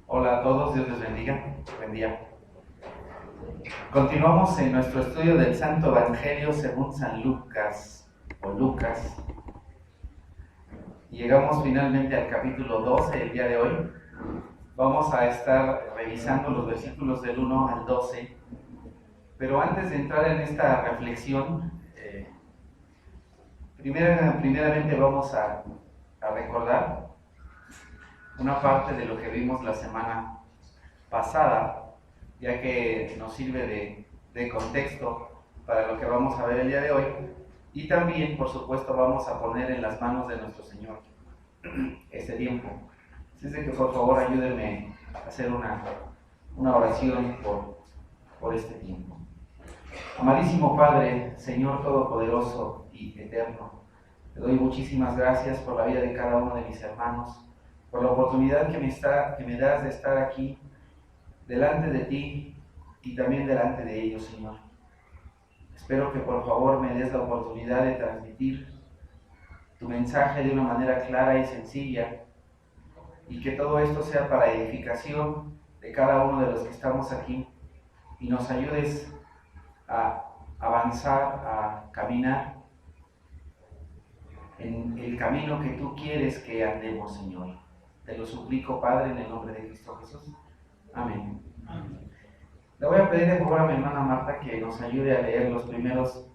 Hola a todos, Dios les bendiga. Buen día. Continuamos en nuestro estudio del Santo Evangelio según San Lucas o Lucas. Llegamos finalmente al capítulo 12 el día de hoy. Vamos a estar revisando los versículos del 1 al 12. Pero antes de entrar en esta reflexión, primeramente vamos a recordar una parte de lo que vimos la semana pasada, ya que nos sirve de contexto para lo que vamos a ver el día de hoy, y también, por supuesto, vamos a poner en las manos de nuestro Señor este tiempo. Así es de que, por favor, ayúdenme a hacer una oración por este tiempo. Amadísimo Padre, Señor Todopoderoso y Eterno, te doy muchísimas gracias por la vida de cada uno de mis hermanos, por la oportunidad que me das de estar aquí delante de ti y también delante de ellos, Señor. Espero que por favor me des la oportunidad de transmitir tu mensaje de una manera clara y sencilla, y que todo esto sea para edificación de cada uno de los que estamos aquí, y nos ayudes a avanzar, a caminar en el camino que tú quieres que andemos, Señor. Te lo suplico, Padre, en el nombre de Cristo Jesús. Amén. Amén. Le voy a pedir de favor a mi hermana Marta que nos ayude a leer los primeros,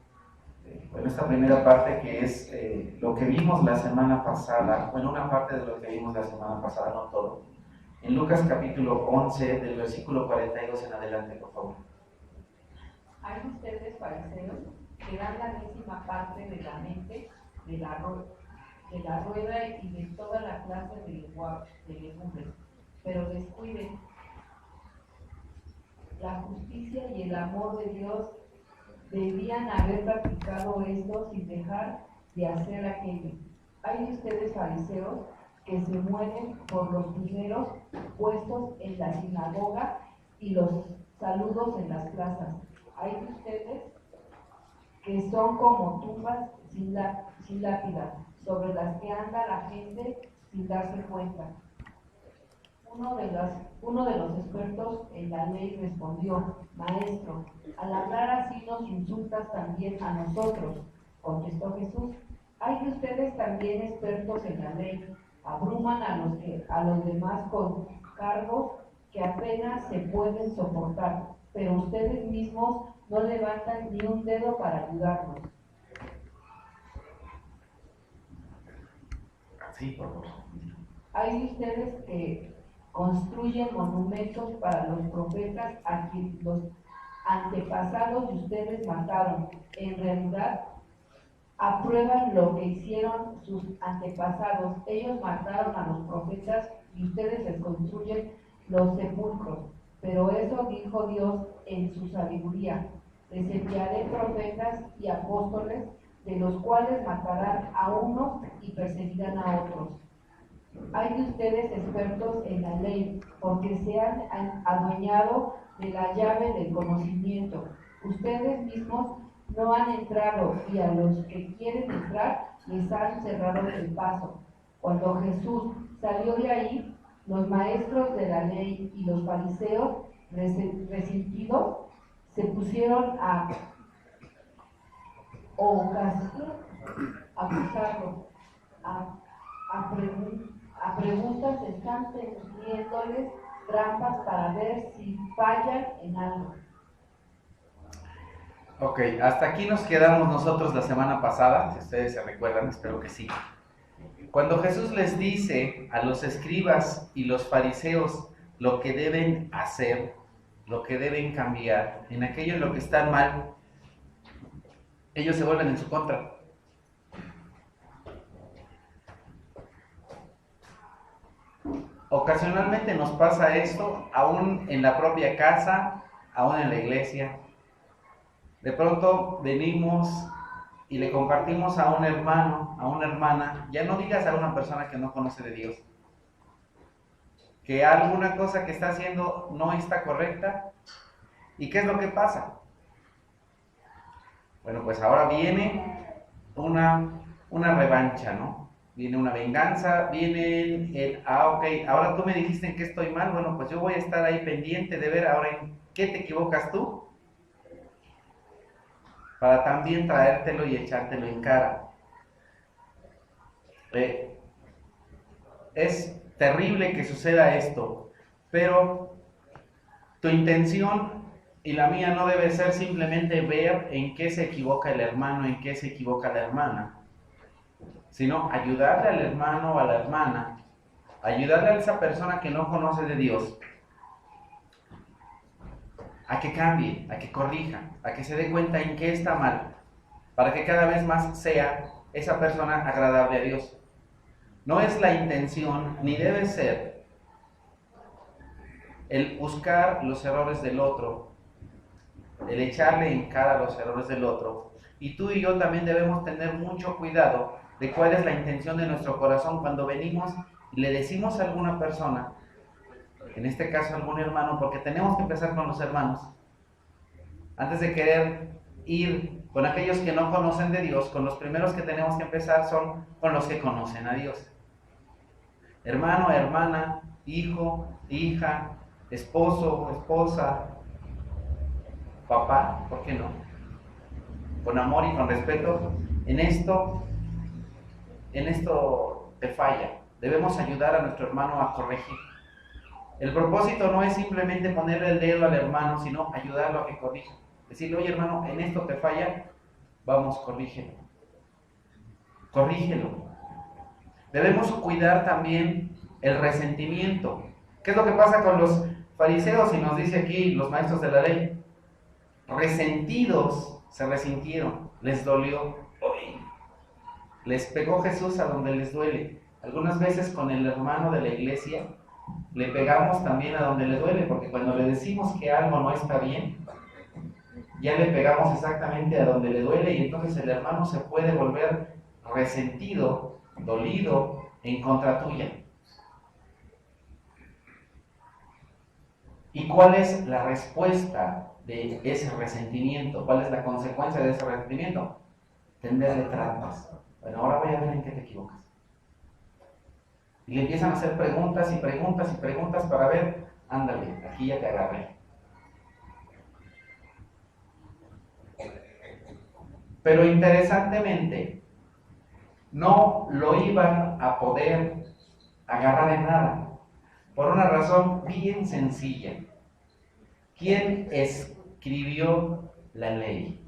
esta primera parte que es lo que vimos la semana pasada, una parte de lo que vimos la semana pasada, no todo. En Lucas capítulo 11, del versículo 42 en adelante, por favor. Hay ustedes, fariseos, que dan la 10ª parte de la mente, de la rueda y de toda la clase de legumbres, pero descuiden la justicia y el amor de Dios. Debían haber practicado esto sin dejar de hacer aquello. Hay de ustedes, fariseos, que se mueren por los primeros puestos en la sinagoga y los saludos en las plazas. Hay de ustedes que son como tumbas sin lápida, sobre las que anda la gente sin darse cuenta. Uno de los expertos en la ley respondió: Maestro, al hablar así nos insultas también a nosotros. Contestó Jesús: hay de ustedes también expertos en la ley, abruman a los demás con cargos que apenas se pueden soportar, pero ustedes mismos no levantan ni un dedo para ayudarnos. Sí, por favor. Hay de ustedes que construyen monumentos para los profetas a quienes los antepasados de ustedes mataron. En realidad, aprueban lo que hicieron sus antepasados. Ellos mataron a los profetas y ustedes les construyen los sepulcros. Pero eso dijo Dios en su sabiduría: les enviaré profetas y apóstoles, de los cuales matarán a unos y perseguirán a otros. Hay de ustedes expertos en la ley, porque se han adueñado de la llave del conocimiento. Ustedes mismos no han entrado, y a los que quieren entrar les han cerrado el paso. Cuando Jesús salió de ahí, los maestros de la ley y los fariseos, resentidos, se pusieron a acusarlo, a preguntas, están teniéndoles trampas para ver si fallan en algo. Ok, hasta aquí nos quedamos nosotros la semana pasada, si ustedes se recuerdan, espero que sí. Cuando Jesús les dice a los escribas y los fariseos lo que deben hacer, lo que deben cambiar, en aquello en lo que están mal, ellos se vuelven en su contra. Ocasionalmente nos pasa esto, aún en la propia casa, aún en la iglesia. De pronto venimos y le compartimos a un hermano, a una hermana, ya no digas a una persona que no conoce de Dios, que alguna cosa que está haciendo no está correcta. ¿Y qué es lo que pasa? Bueno, pues ahora viene una revancha, ¿no? viene una venganza, viene ok, ahora tú me dijiste en qué estoy mal, bueno, pues yo voy a estar ahí pendiente de ver ahora en qué te equivocas tú, para también traértelo y echártelo en cara. Es terrible que suceda esto, pero tu intención y la mía no debe ser simplemente ver en qué se equivoca el hermano, en qué se equivoca la hermana, sino ayudarle al hermano o a la hermana, ayudarle a esa persona que no conoce de Dios a que cambie, a que corrija, a que se dé cuenta en qué está mal, para que cada vez más sea esa persona agradable a Dios. No es la intención, ni debe ser, el buscar los errores del otro, el echarle en cara los errores del otro. Y tú y yo también debemos tener mucho cuidado de cuál es la intención de nuestro corazón cuando venimos y le decimos a alguna persona, en este caso a algún hermano, porque tenemos que empezar con los hermanos, antes de querer ir con aquellos que no conocen de Dios. Con los primeros que tenemos que empezar son con los que conocen a Dios. Hermano, hermana, hijo, hija, esposo, esposa, papá, ¿por qué no? Con amor y con respeto. En esto te falla. Debemos ayudar a nuestro hermano a corregir. El propósito no es simplemente ponerle el dedo al hermano, sino ayudarlo a que corrija. Decirle, oye hermano, en esto te falla, vamos, corrígelo. Corrígelo. Debemos cuidar también el resentimiento. ¿Qué es lo que pasa con los fariseos? Y nos dice aquí los maestros de la ley. Resentidos, se resintieron, les dolió. Les pegó Jesús a donde les duele. Algunas veces con el hermano de la iglesia le pegamos también a donde le duele, porque cuando le decimos que algo no está bien, ya le pegamos exactamente a donde le duele, y entonces el hermano se puede volver resentido, dolido, en contra tuya. ¿Y cuál es la respuesta de ese resentimiento? ¿Cuál es la consecuencia de ese resentimiento? Tenderle trampas. Bueno, ahora voy a ver en qué te equivocas. Y le empiezan a hacer preguntas y preguntas y preguntas para ver, ándale, aquí ya te agarré. Pero interesantemente, no lo iban a poder agarrar en nada, por una razón bien sencilla. ¿Quién escribió la ley?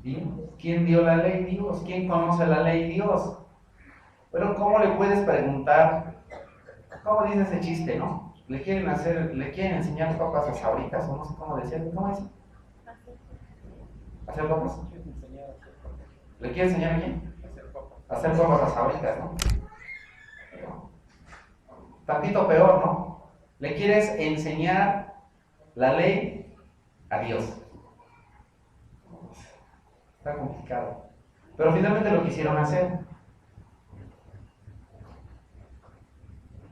¿Sí? ¿Quién dio la ley? Dios. ¿Quién conoce la ley? Dios. Pero ¿cómo le puedes preguntar? ¿Cómo dice ese chiste, no? Le quieren enseñar papas a sabritas, o no sé cómo decirlo. ¿Cómo es? ¿Hacer papas? ¿Le quiere enseñar a quién? Hacer papas a sabritas, ¿no? Tantito peor, ¿no? Le quieres enseñar la ley a Dios. Está complicado. Pero finalmente lo quisieron hacer.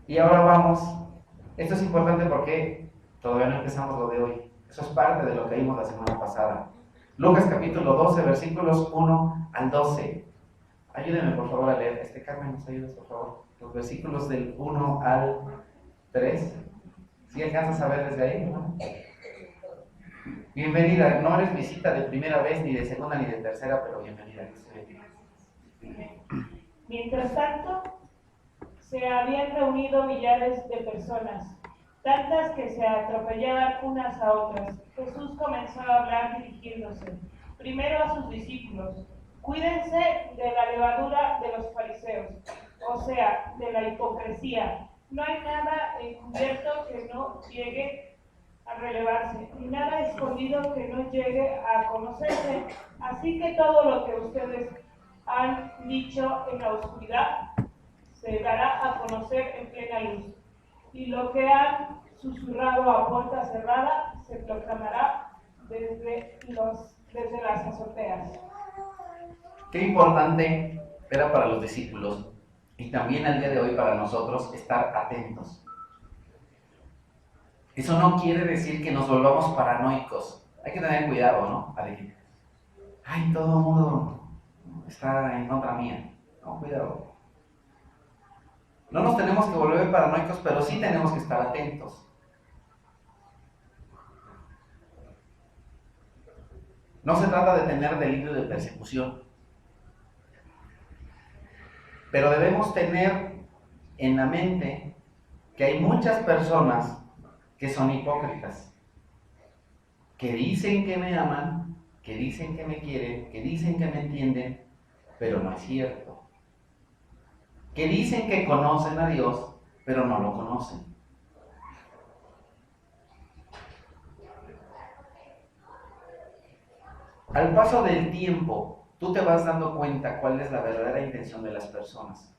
Y ahora vamos. Esto es importante porque todavía no empezamos lo de hoy. Eso es parte de lo que vimos la semana pasada. Lucas capítulo 12, versículos 1 al 12. Ayúdenme por favor a leer. Carmen, ¿nos ayudas por favor? Los versículos del 1 al 3. ¿Sí alcanzas a ver desde ahí, no? Bienvenida. No eres visita de primera vez, ni de segunda, ni de tercera, pero bienvenida. Mientras tanto, se habían reunido millares de personas, tantas que se atropellaban unas a otras. Jesús comenzó a hablar dirigiéndose primero a sus discípulos. Cuídense de la levadura de los fariseos, o sea, de la hipocresía. No hay nada encubierto que no llegue a relevarse, ni nada escondido que no llegue a conocerse. Así que todo lo que ustedes han dicho en la oscuridad se dará a conocer en plena luz, y lo que han susurrado a puerta cerrada se proclamará desde las azoteas. Qué importante era para los discípulos y también al día de hoy para nosotros estar atentos. Eso no quiere decir que nos volvamos paranoicos. Hay que tener cuidado, ¿no? Ay, todo el mundo está en contra mía. No, cuidado. No nos tenemos que volver paranoicos, pero sí tenemos que estar atentos. No se trata de tener delirio de persecución, pero debemos tener en la mente que hay muchas personas que son hipócritas, que dicen que me aman, que dicen que me quieren, que dicen que me entienden, pero no es cierto. Que dicen que conocen a Dios, pero no lo conocen. Al paso del tiempo, tú te vas dando cuenta cuál es la verdadera intención de las personas.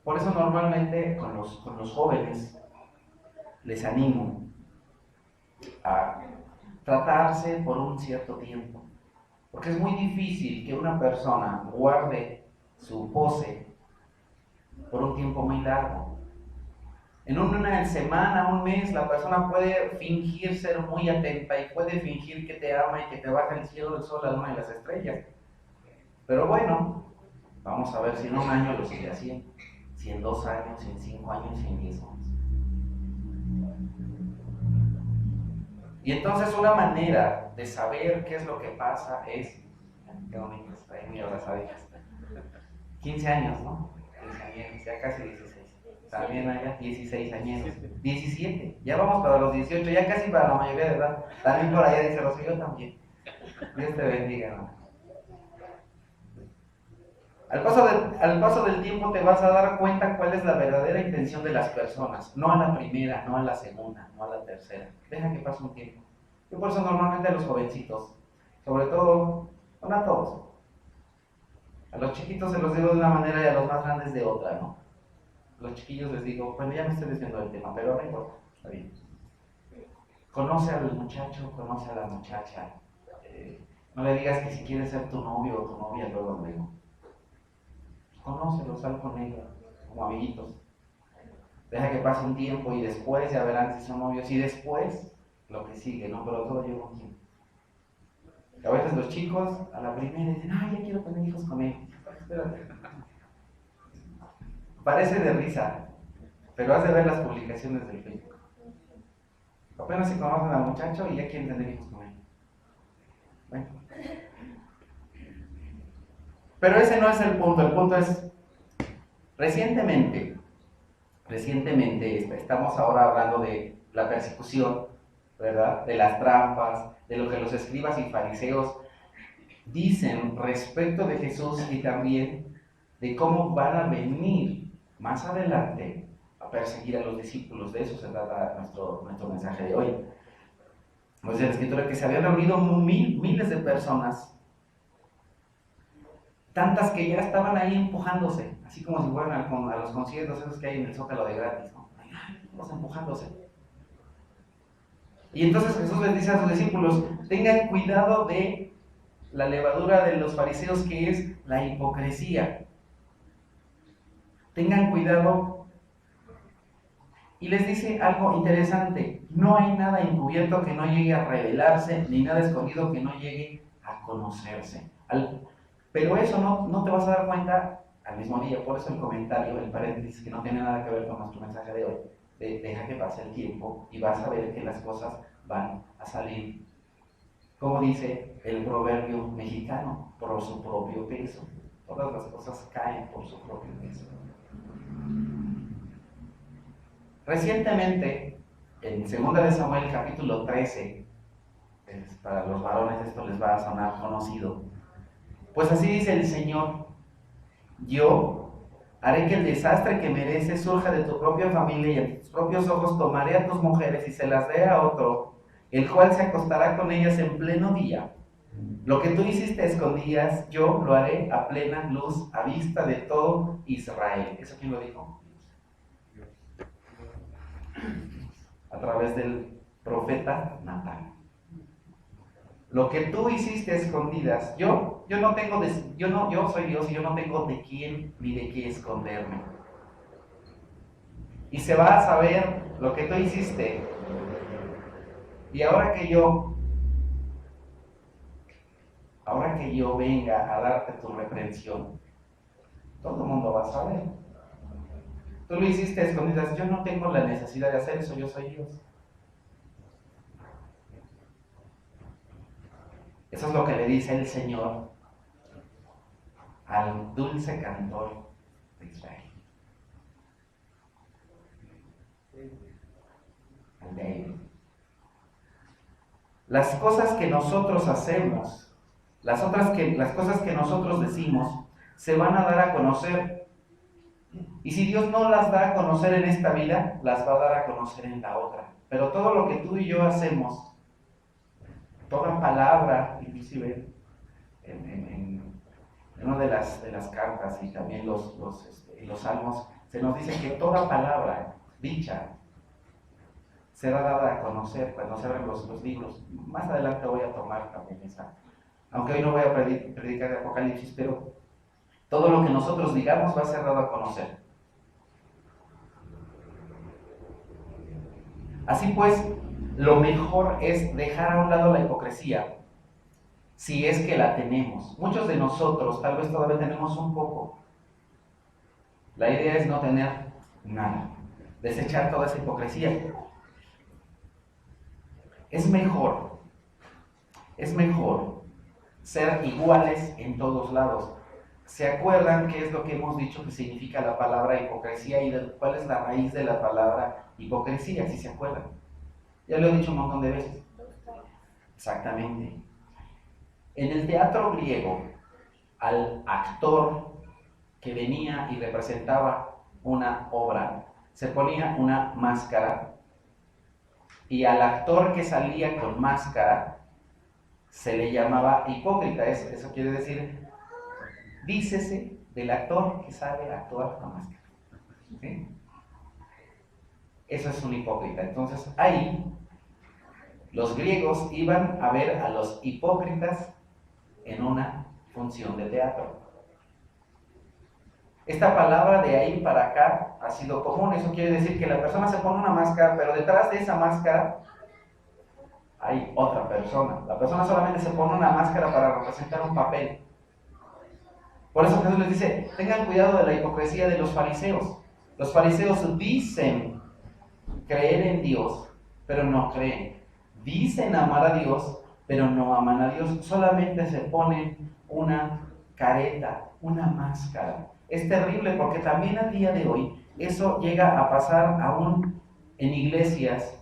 Por eso normalmente con los jóvenes les animo a tratarse por un cierto tiempo. Porque es muy difícil que una persona guarde su pose por un tiempo muy largo. En una semana, un mes, la persona puede fingir ser muy atenta y puede fingir que te ama y que te baja el cielo, el sol, la luna y las estrellas. Pero bueno, vamos a ver si en un año lo sigue haciendo, si en 2 años, si en 5 años, si en 10 años. Y entonces una manera de saber qué es lo que pasa es, qué bonito está ahí, muy abrazaditas, 15 años, ¿no? 15 años, ya casi 16. También allá, 16 años, 17, ya vamos para los 18, ya casi para la mayoría de edad. También por allá dice Rocío, yo también. Dios te bendiga, ¿no? Al paso del tiempo te vas a dar cuenta cuál es la verdadera intención de las personas. No a la primera, no a la segunda, no a la tercera. Deja que pase un tiempo. Yo por eso normalmente a los jovencitos, sobre todo, no a todos. A los chiquitos se los digo de una manera y a los más grandes de otra, ¿no? A los chiquillos les digo, bueno, ya me estoy desviando del tema, pero no importa, está bien. Conoce al muchacho, conoce a la muchacha. No le digas que si quiere ser tu novio o tu novia, luego. Conócelo, sal con ella, como amiguitos. Deja que pase un tiempo y después ya verán si son novios. Y después, lo que sigue, ¿no? Pero todo lleva un tiempo. A veces los chicos a la primera dicen, ay, ya quiero tener hijos con él. Espérate. Parece de risa, pero has de ver las publicaciones del Facebook. Apenas se conocen al muchacho y ya quieren tener hijos con él. Bueno. Pero ese no es el punto es, recientemente estamos ahora hablando de la persecución, ¿verdad? De las trampas, de lo que los escribas y fariseos dicen respecto de Jesús y también de cómo van a venir más adelante a perseguir a los discípulos. De eso se trata nuestro mensaje de hoy. Nos dice la Escritura que se habían reunido miles de personas, tantas que ya estaban ahí empujándose, así como si fueran a los conciertos esos que hay en el Zócalo de gratis, ¿no? Todos empujándose. Y entonces Jesús les dice a sus discípulos, tengan cuidado de la levadura de los fariseos, que es la hipocresía. Tengan cuidado. Y les dice algo interesante, no hay nada encubierto que no llegue a revelarse, ni nada escondido que no llegue a conocerse. Pero eso no te vas a dar cuenta al mismo día. Por eso el comentario, el paréntesis, que no tiene nada que ver con nuestro mensaje de hoy, deja que pase el tiempo y vas a ver que las cosas van a salir, como dice el proverbio mexicano, por su propio peso. Todas las cosas caen por su propio peso. Recientemente, en 2 de Samuel capítulo 13, para los varones esto les va a sonar conocido, pues así dice el Señor, yo haré que el desastre que mereces surja de tu propia familia y en tus propios ojos tomaré a tus mujeres y se las dé a otro, el cual se acostará con ellas en pleno día. Lo que tú hiciste a escondidas, yo lo haré a plena luz, a vista de todo Israel. ¿Eso quién lo dijo? A través del profeta Natán. Lo que tú hiciste a escondidas, yo soy Dios y yo no tengo de quién ni de qué esconderme. Y se va a saber lo que tú hiciste. Y ahora que yo venga a darte tu reprensión, vas a ver. Tú lo hiciste a escondidas. Yo no tengo la necesidad de hacer eso, yo soy Dios. Eso es lo que le dice el Señor al dulce cantor de Israel. Al David. Las cosas que nosotros hacemos, las cosas que nosotros decimos, se van a dar a conocer. Y si Dios no las da a conocer en esta vida, las va a dar a conocer en la otra. Pero todo lo que tú y yo hacemos, toda palabra, inclusive en una de las cartas y también los salmos, se nos dice que toda palabra dicha será dada a conocer cuando se abren los libros. Más adelante voy a tomar también esa, aunque hoy no voy a predicar de Apocalipsis, pero todo lo que nosotros digamos va a ser dado a conocer. Así pues, lo mejor es dejar a un lado la hipocresía, si es que la tenemos. Muchos de nosotros tal vez todavía tenemos un poco. La idea es no tener nada, desechar toda esa hipocresía. Es mejor ser iguales en todos lados. ¿Se acuerdan qué es lo que hemos dicho que significa la palabra hipocresía y cuál es la raíz de la palabra hipocresía? ¿Si se acuerdan? Ya lo he dicho un montón de veces. Exactamente. En el teatro griego, al actor que venía y representaba una obra, se ponía una máscara, y al actor que salía con máscara se le llamaba hipócrita. Eso quiere decir, dícese del actor que sabe actuar con máscara. ¿Sí? Eso es un hipócrita. Entonces ahí los griegos iban a ver a los hipócritas en una función de teatro. Esta palabra de ahí para acá ha sido común. Eso quiere decir que la persona se pone una máscara, pero detrás de esa máscara hay otra persona. La persona solamente se pone una máscara para representar un papel. Por eso Jesús les dice, tengan cuidado de la hipocresía de los fariseos. Los fariseos dicen creer en Dios, pero no creen. Dicen amar a Dios, pero no aman a Dios. Solamente se ponen una careta, una máscara. Es terrible porque también al día de hoy eso llega a pasar aún en iglesias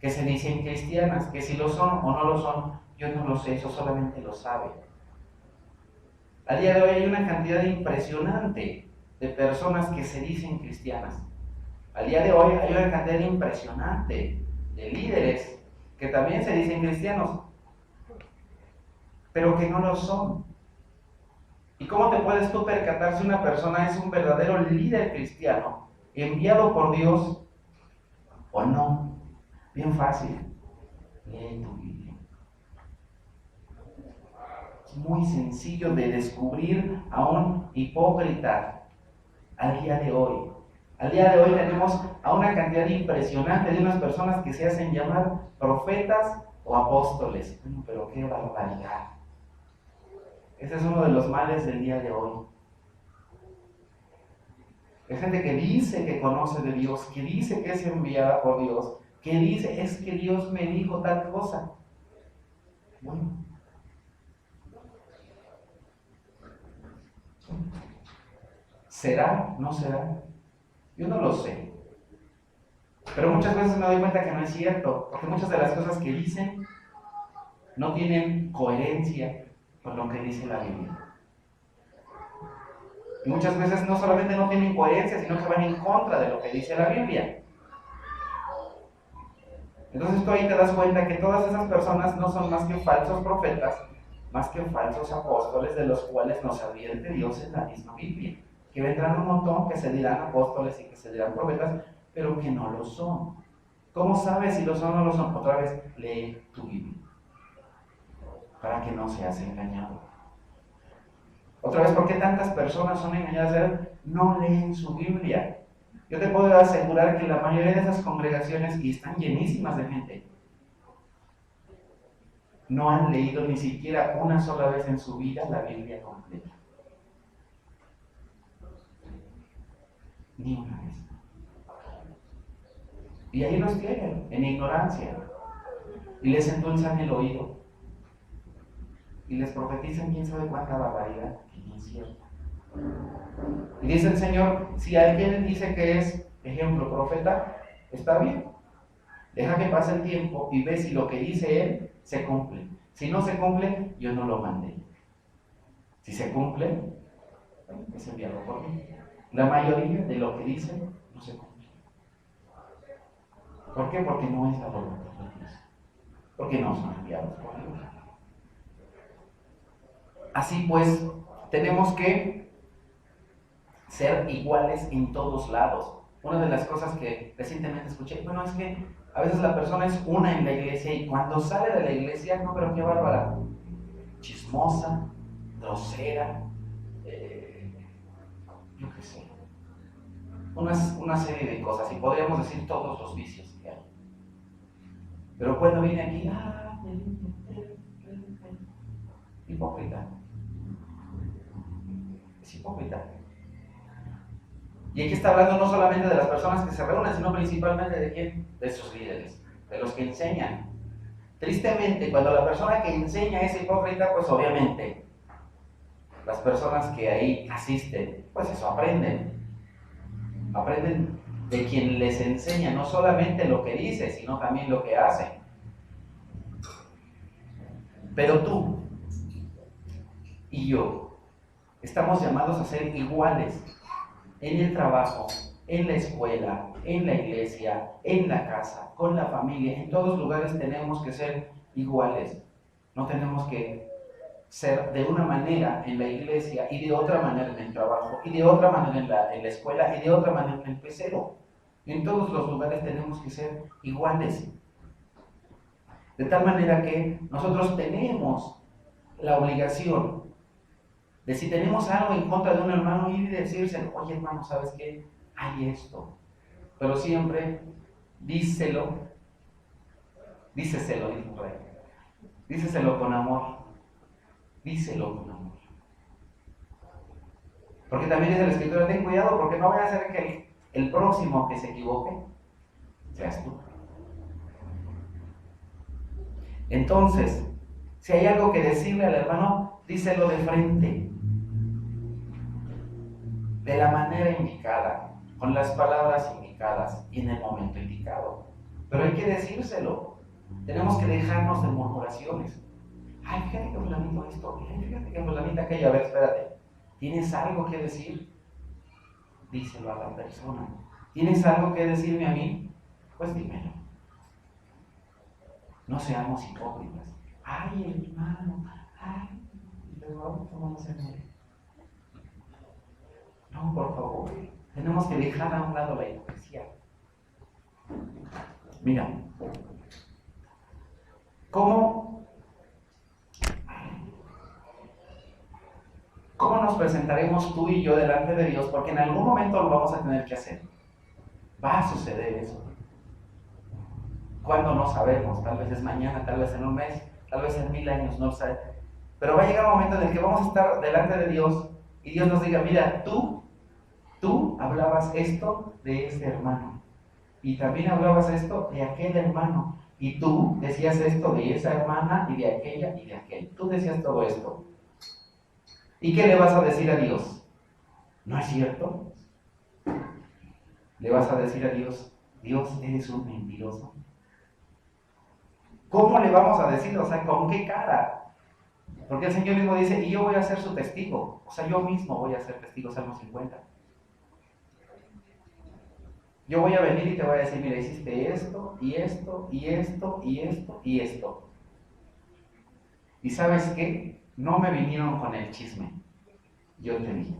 que se dicen cristianas, que si lo son o no lo son, yo no lo sé, eso solamente lo sabe. Al día de hoy hay una cantidad impresionante de personas que se dicen cristianas. Al día de hoy hay una cantidad impresionante de líderes que también se dicen cristianos, pero que no lo son. ¿Y cómo te puedes tú percatar si una persona es un verdadero líder cristiano, enviado por Dios o no? Bien fácil. Lee tu Biblia. Es muy sencillo de descubrir a un hipócrita al día de hoy. Al día de hoy tenemos a una cantidad impresionante de unas personas que se hacen llamar profetas o apóstoles. Pero qué barbaridad. Ese es uno de los males del día de hoy. Hay gente que dice que conoce de Dios, que dice que es enviada por Dios, que dice, es que Dios me dijo tal cosa. Bueno. ¿Será? ¿No será? Yo no lo sé. Pero muchas veces me doy cuenta que no es cierto, porque muchas de las cosas que dicen no tienen coherencia con lo que dice la Biblia. Y muchas veces no solamente no tienen coherencia, sino que van en contra de lo que dice la Biblia. Entonces tú ahí te das cuenta que todas esas personas no son más que falsos profetas, más que falsos apóstoles, de los cuales nos advierte Dios en la misma Biblia. Que vendrán un montón que se dirán apóstoles y que se dirán profetas, pero que no lo son. ¿Cómo sabes si lo son o no lo son? Otra vez, lee tu Biblia, para que no seas engañado. Otra vez, ¿por qué tantas personas son engañadas? No leen su Biblia. Yo te puedo asegurar que la mayoría de esas congregaciones, y están llenísimas de gente, no han leído ni siquiera una sola vez en su vida la Biblia completa. Ni una vez. Y ahí los tienen, en ignorancia. Y les endulzan el oído. Y les profetizan quién sabe cuánta barbaridad, que no es cierto. Y dice el Señor, si alguien dice que es, ejemplo, profeta, está bien. Deja que pase el tiempo y ve si lo que dice él se cumple. Si no se cumple, yo no lo mandé. Si se cumple, es enviado por mí. La mayoría de lo que dice no se cumple. ¿Por qué? Porque no es la voluntad de Dios. Porque no son enviados por Dios. Así pues, tenemos que ser iguales en todos lados. Una de las cosas que recientemente escuché, bueno, es que a veces la persona es una en la iglesia y cuando sale de la iglesia, no, pero qué bárbara, chismosa, grosera, yo qué sé, una serie de cosas, y podríamos decir todos los vicios que hay. Pero cuando viene aquí, hipócrita. Es hipócrita. Y aquí está hablando no solamente de las personas que se reúnen, sino principalmente de quién, de sus líderes, de los que enseñan. Tristemente, cuando la persona que enseña es hipócrita, pues obviamente las personas que ahí asisten, pues eso aprenden. Aprenden de quien les enseña, no solamente lo que dice, sino también lo que hace. Pero tú y yo estamos llamados a ser iguales en el trabajo, en la escuela, en la iglesia, en la casa, con la familia. En todos lugares tenemos que ser iguales. No tenemos que ser de una manera en la iglesia y de otra manera en el trabajo y de otra manera en la escuela y de otra manera en el pecero. En todos los lugares tenemos que ser iguales. De tal manera que nosotros tenemos la obligación de, si tenemos algo en contra de un hermano, ir y decirse, oye hermano, ¿sabes qué? Hay esto. Pero siempre díselo, díceselo, dijo el rey. Díceselo con amor. Díselo con amor. Porque también dice la Escritura, ten cuidado porque no vaya a ser que el próximo que se equivoque seas tú. Entonces, si hay algo que decirle al hermano, díselo de frente, de la manera indicada, con las palabras indicadas y en el momento indicado. Pero hay que decírselo. Tenemos que dejarnos de murmuraciones. Ay, fíjate que fulanito esto, ay, fíjate que fulanita aquello. A ver, espérate. ¿Tienes algo que decir? Díselo a la persona. ¿Tienes algo que decirme a mí? Pues dímelo. No seamos hipócritas. Ay, hermano, ay, luego ¿cómo se muere? No, por favor, tenemos que dejar a un lado la hipocresía. Mira, ¿cómo nos presentaremos tú y yo delante de Dios? Porque en algún momento lo vamos a tener que hacer. Va a suceder eso. ¿Cuándo? No sabemos. Tal vez es mañana, tal vez en un mes, tal vez en 1000 años, no lo sé. Pero va a llegar un momento en el que vamos a estar delante de Dios y Dios nos diga, mira, tú hablabas esto de este hermano. Y también hablabas esto de aquel hermano. Y tú decías esto de esa hermana y de aquella y de aquel. Tú decías todo esto. ¿Y qué le vas a decir a Dios? ¿No es cierto? Le vas a decir a Dios, Dios, eres un mentiroso. ¿Cómo le vamos a decir? O sea, ¿con qué cara? Porque el Señor mismo dice, y yo voy a ser su testigo. O sea, yo mismo voy a ser testigo, Salmo 50. Yo voy a venir y te voy a decir, mira, hiciste esto, y esto, y esto, y esto, y esto. ¿Y sabes qué? No me vinieron con el chisme. Yo te dije.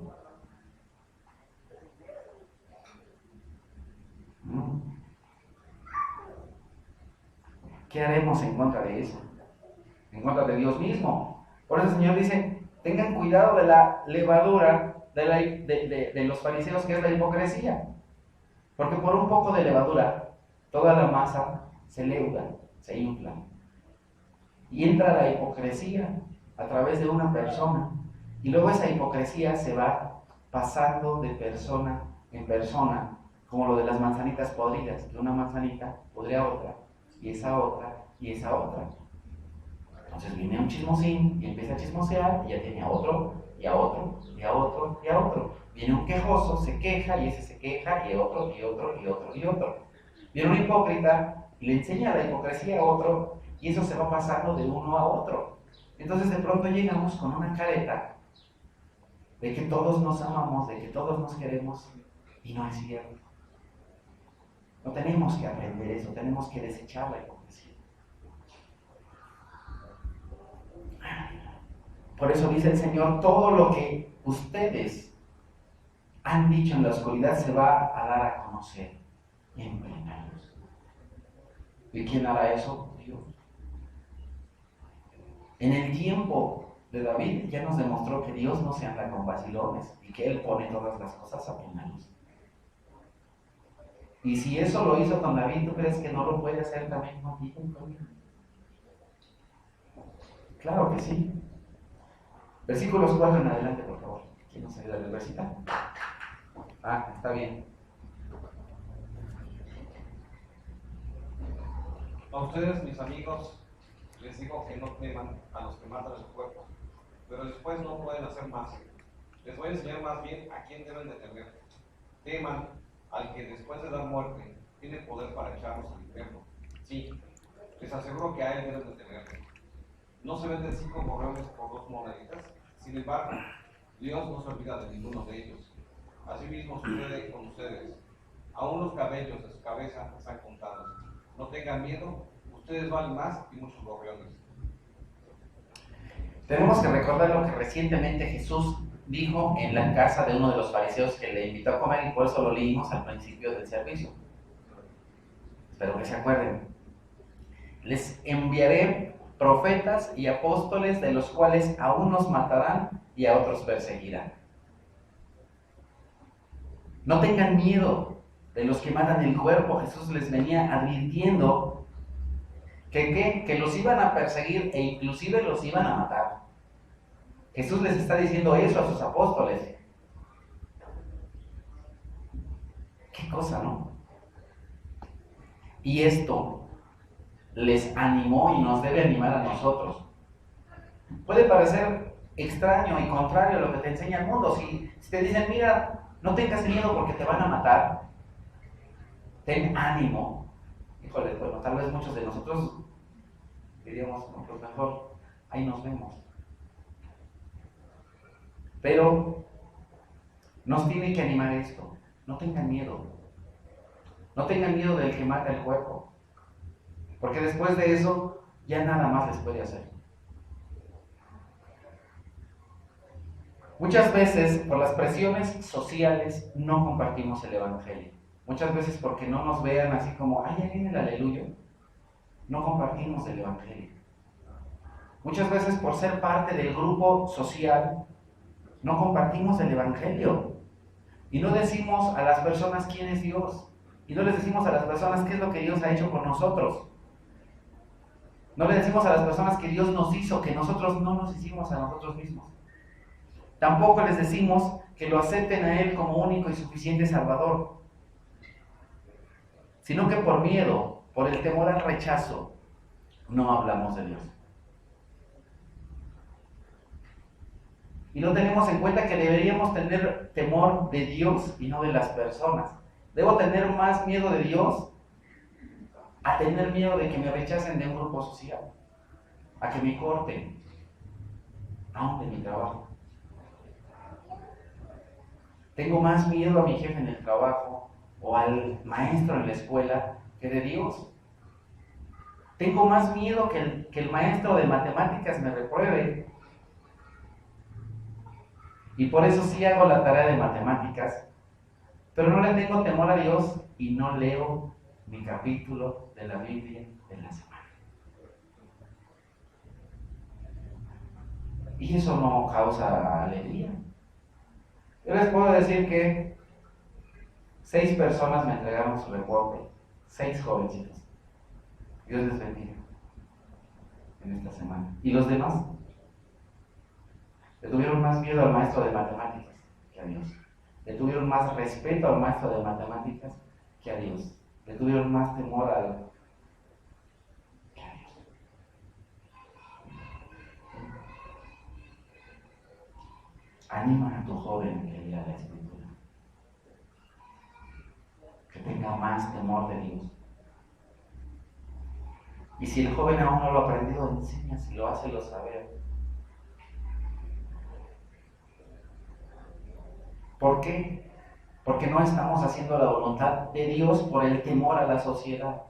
¿Qué haremos en contra de eso? En contra de Dios mismo. Por eso el Señor dice, tengan cuidado de la levadura de los fariseos, que es la hipocresía. Porque por un poco de levadura, toda la masa se leuda, se infla. Y entra la hipocresía a través de una persona. Y luego esa hipocresía se va pasando de persona en persona, como lo de las manzanitas podridas, que una manzanita podría otra, y esa otra, y esa otra. Entonces viene un chismosín y empieza a chismosear y ya tiene a otro, y a otro, y a otro, y a otro. Viene un quejoso, se queja, y ese se queja, y otro, y otro, y otro, y otro. Viene un hipócrita y le enseña la hipocresía a otro, y eso se va pasando de uno a otro. Entonces de pronto llegamos con una careta de que todos nos amamos, de que todos nos queremos, y no es cierto. No tenemos que aprender eso, tenemos que desechar la hipocresía. Por eso dice el Señor, todo lo que ustedes han dicho en la oscuridad se va a dar a conocer en plena luz. ¿Y quién hará eso? Dios. En el tiempo de David ya nos demostró que Dios no se anda con vacilones y que Él pone todas las cosas a plena luz. Y si eso lo hizo con David, ¿tú crees que no lo puede hacer también contigo? Claro que sí. Versículos 4 en adelante, por favor. ¿Quién nos ayuda a recitar? Está bien. A ustedes, mis amigos, les digo que no teman a los que matan el cuerpo, pero después no pueden hacer más. Les voy a enseñar más bien a quién deben de temer. Teman al que después de dar muerte tiene poder para echarlos al infierno. Sí, les aseguro que a él deben de temer. ¿No se venden 5 gorriones por 2 moneditas? Sin embargo, Dios no se olvida de ninguno de ellos. Asimismo sucede con ustedes. Aún los cabellos de su cabeza están contados. No tengan miedo, ustedes valen más que muchos gorriones. Tenemos que recordar lo que recientemente Jesús dijo en la casa de uno de los fariseos que le invitó a comer, y por eso lo leímos al principio del servicio. Espero que se acuerden. Les enviaré profetas y apóstoles, de los cuales a unos matarán y a otros perseguirán. No tengan miedo de los que matan el cuerpo. Jesús les venía advirtiendo que los iban a perseguir e inclusive los iban a matar. Jesús les está diciendo eso a sus apóstoles. Qué cosa, ¿no? Y esto les animó y nos debe animar a nosotros. Puede parecer extraño y contrario a lo que te enseña el mundo. Si te dicen, mira, no tengas miedo porque te van a matar, ten ánimo. Híjole, bueno, tal vez muchos de nosotros diríamos, no, pues mejor, ahí nos vemos. Pero nos tiene que animar esto. No tengan miedo. No tengan miedo del que mata el cuerpo. Porque después de eso, ya nada más les puede hacer. Muchas veces, por las presiones sociales, no compartimos el Evangelio. Muchas veces porque no nos vean así como, ya viene el aleluya. No compartimos el Evangelio. Muchas veces por ser parte del grupo social, no compartimos el Evangelio. Y no decimos a las personas quién es Dios. Y no les decimos a las personas qué es lo que Dios ha hecho con nosotros. No le decimos a las personas que Dios nos hizo, que nosotros no nos hicimos a nosotros mismos. Tampoco les decimos que lo acepten a Él como único y suficiente Salvador. Sino que por miedo, por el temor al rechazo, no hablamos de Dios. Y no tenemos en cuenta que deberíamos tener temor de Dios y no de las personas. Debo tener más miedo de Dios a tener miedo de que me rechacen de un grupo social, a que me corten, aún de mi trabajo. Tengo más miedo a mi jefe en el trabajo o al maestro en la escuela que de Dios. Tengo más miedo que el maestro de matemáticas me repruebe. Y por eso sí hago la tarea de matemáticas, pero no le tengo temor a Dios y no leo mi capítulo de la Biblia de la semana. Y eso no causa alegría. Yo les puedo decir que 6 personas me entregaron su reporte, 6 jovencitos. Dios les bendiga en esta semana. ¿Y los demás? Le tuvieron más miedo al maestro de matemáticas que a Dios. le tuvieron más respeto al maestro de matemáticas que a Dios. Le tuvieron más temor que a Dios. Anima a tu joven que lea la Escritura, que tenga más temor de Dios. Y si el joven aún no lo ha aprendido, enséñaselo, hácelo saber. ¿Por qué? Porque no estamos haciendo la voluntad de Dios por el temor a la sociedad.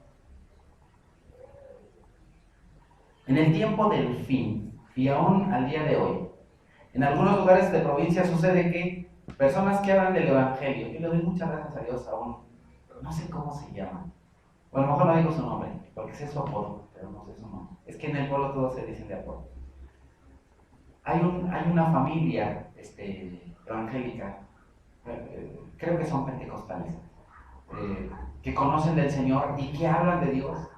En el tiempo del fin, y aún al día de hoy, en algunos lugares de provincia sucede que personas que hablan del Evangelio, yo le doy muchas gracias a Dios aún, no sé cómo se llama, o a lo mejor no digo su nombre, porque sé su apodo, pero no sé su nombre. Es que en el pueblo todos se dicen de apodo. Hay una familia evangélica, creo que son pentecostales, que conocen del Señor y que hablan de Dios.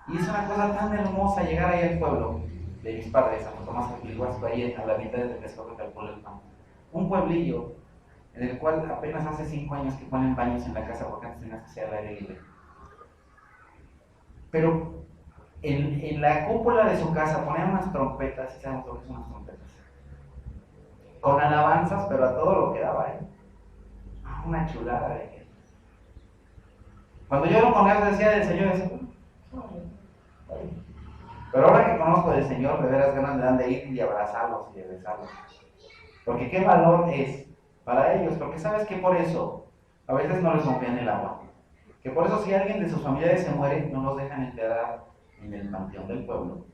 Y es una cosa tan hermosa llegar ahí al pueblo de mis padres, Santo Tomás Atliguasco, ahí a la mitad de Texcoco, un pueblillo en el cual apenas hace 5 años que ponen baños en la casa porque antes tenías que ser al aire libre. Pero en la cúpula de su casa ponían unas trompetas, ¿sí sabemos lo que son unas trompetas? Con alabanzas, pero a todo lo que daba, una chulada de gente. Cuando yo lo conozco decía del Señor, decía, pero ahora que conozco del Señor, de veras ganas me dan de ir y abrazarlos y de besarlos. Porque qué valor es para ellos, porque sabes que por eso a veces no les confían el agua. Que por eso si alguien de sus familiares se muere, no los dejan enterrar en el panteón del pueblo.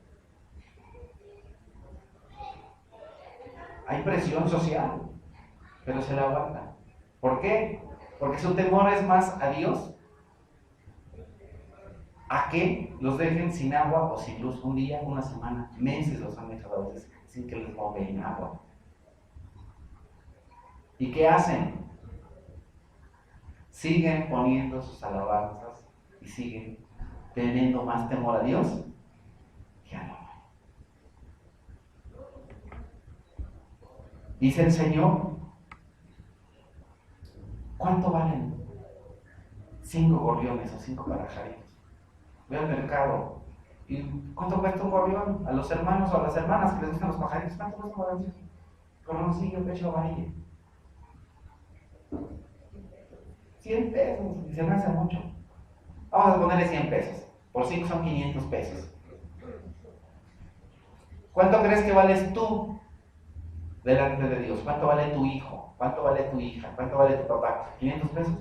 Hay presión social, pero se la aguantan. ¿Por qué? Porque su temor es más a Dios, a que los dejen sin agua o sin luz un día, una semana, meses los han dejado a veces sin que les pongan agua. ¿Y qué hacen? Siguen poniendo sus alabanzas y siguen teniendo más temor a Dios que al hombre. Dice el Señor, ¿cuánto valen 5 gorriones o 5 parajaritos? Voy al mercado y ¿cuánto cuesta un gorrión? A los hermanos o a las hermanas que les gustan los pajaritos, ¿cuánto cuesta un gorrión? Gorroncillo, pecho, varilla. 100 pesos, y se me hace mucho. Vamos a ponerle 100 pesos. Por 5 son 500 pesos. ¿Cuánto crees que vales tú delante de Dios? ¿Cuánto vale tu hijo? ¿Cuánto vale tu hija? ¿Cuánto vale tu papá? ¿500 pesos?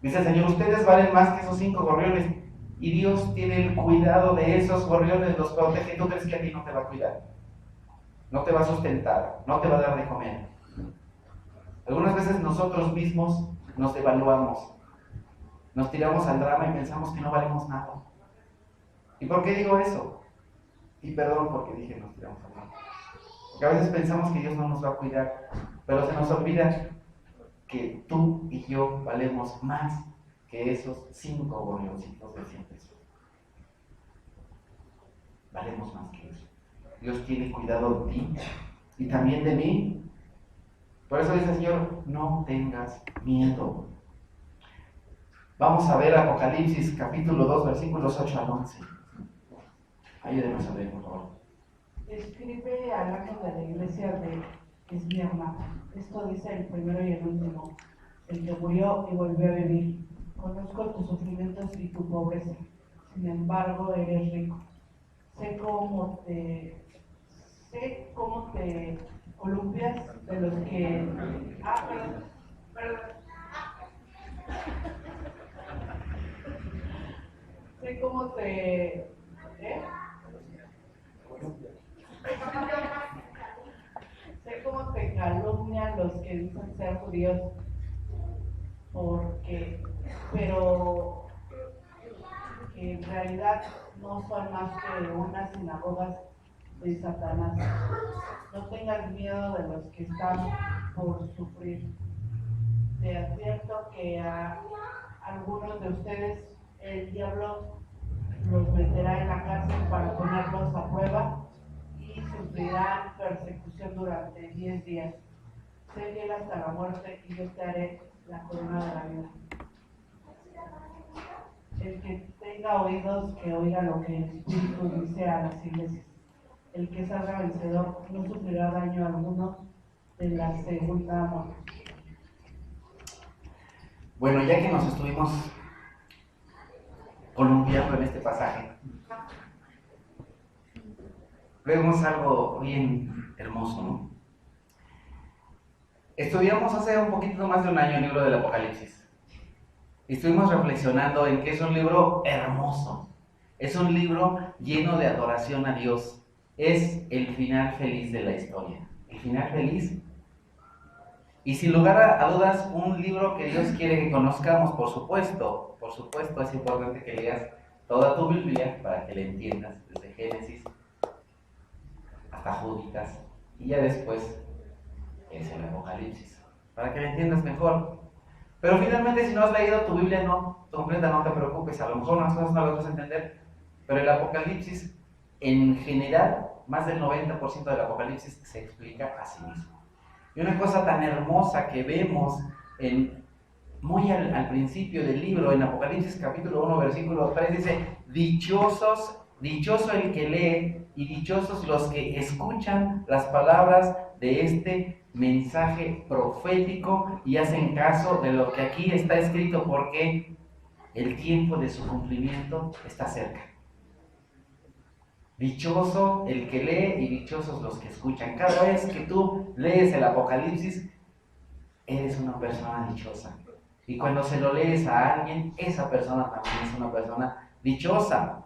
Dice el Señor, ustedes valen más que esos 5 gorriones. Y Dios tiene el cuidado de esos gorriones, los protege. ¿Tú crees que a ti no te va a cuidar? No te va a sustentar, no te va a dar de comer. Algunas veces nosotros mismos nos devaluamos, nos tiramos al drama y pensamos que no valemos nada. ¿Y por qué digo eso? Y perdón porque dije nos tiramos al drama. Porque a veces pensamos que Dios no nos va a cuidar, pero se nos olvida que tú y yo valemos más que esos 5 gorrioncitos de 100 pesos. Valemos más que eso. Dios tiene cuidado de ti y también de mí. Por eso dice el Señor, no tengas miedo. Vamos a ver Apocalipsis capítulo 2, versículos 8 al 11. Ayúdenos a ver, por favor. Escribe al ángel de la iglesia de Esmirna. Esto dice el primero y el último, el que murió y volvió a vivir. Conozco tus sufrimientos y tu pobreza, sin embargo eres rico. Sé cómo te columpias de los que... perdón. Sé cómo te... Sé cómo te calumnian los que dicen ser judíos, pero que en realidad no son más que unas sinagogas de Satanás. No tengas miedo de los que están por sufrir. Te advierto que a algunos de ustedes el diablo los meterá en la cárcel para ponerlos a prueba y sufrirán persecución durante 10 días. sé fiel hasta la muerte y yo te haré la corona de la vida. El que tenga oídos, que oiga lo que el Espíritu dice a las iglesias. El que salga vencedor no sufrirá daño alguno de la segunda muerte. Bueno, ya que nos estuvimos columpiando en este pasaje, vemos algo bien hermoso, ¿no? Estudiamos hace un poquito más de un año el libro del Apocalipsis. Y estuvimos reflexionando en que es un libro hermoso. Es un libro lleno de adoración a Dios. Es el final feliz de la historia. El final feliz. Y sin lugar a dudas, un libro que Dios quiere que conozcamos, por supuesto. Por supuesto, es importante que leas toda tu Biblia para que la entiendas, desde Génesis hasta Juditas. Y ya después es el Apocalipsis, para que la entiendas mejor. Pero finalmente, si no has leído tu Biblia completa, no te preocupes, a lo mejor unas cosas no las vas a entender, pero el Apocalipsis, en general, más del 90% del Apocalipsis se explica a sí mismo. Y una cosa tan hermosa que vemos muy al principio del libro, en Apocalipsis capítulo 1, versículo 3, dice: dichoso el que lee y dichosos los que escuchan las palabras de este mensaje profético y hacen caso de lo que aquí está escrito, porque el tiempo de su cumplimiento está cerca. Dichoso el que lee y dichosos los que escuchan. Cada vez que tú lees el Apocalipsis, eres una persona dichosa. Y cuando se lo lees a alguien, esa persona también es una persona dichosa.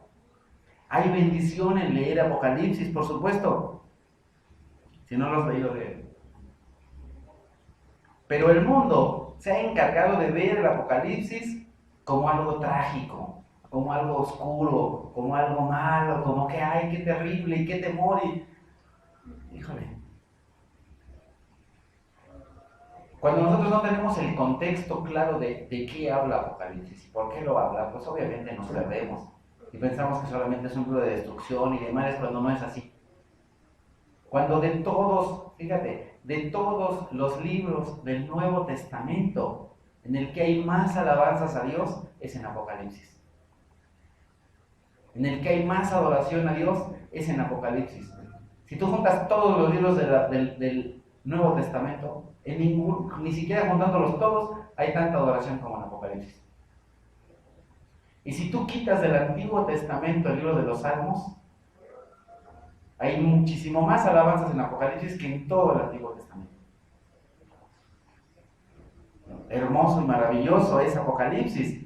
Hay bendición en leer Apocalipsis, por supuesto. Si no lo has leído, léelo. Pero el mundo se ha encargado de ver el Apocalipsis como algo trágico, como algo oscuro, como algo malo, como que ¡ay, qué terrible y qué temor! Híjole. Cuando nosotros no tenemos el contexto claro de qué habla Apocalipsis y por qué lo habla, pues obviamente nos perdemos y pensamos que solamente es un libro de destrucción y demás, cuando no es así. Cuando de todos, fíjate, de todos los libros del Nuevo Testamento, en el que hay más alabanzas a Dios, es en Apocalipsis. En el que hay más adoración a Dios, es en Apocalipsis. Si tú juntas todos los libros del Nuevo Testamento, ni siquiera juntándolos todos, hay tanta adoración como en Apocalipsis. Y si tú quitas del Antiguo Testamento el libro de los Salmos, hay muchísimo más alabanzas en Apocalipsis que en todo el Antiguo Testamento. Hermoso y maravilloso es Apocalipsis.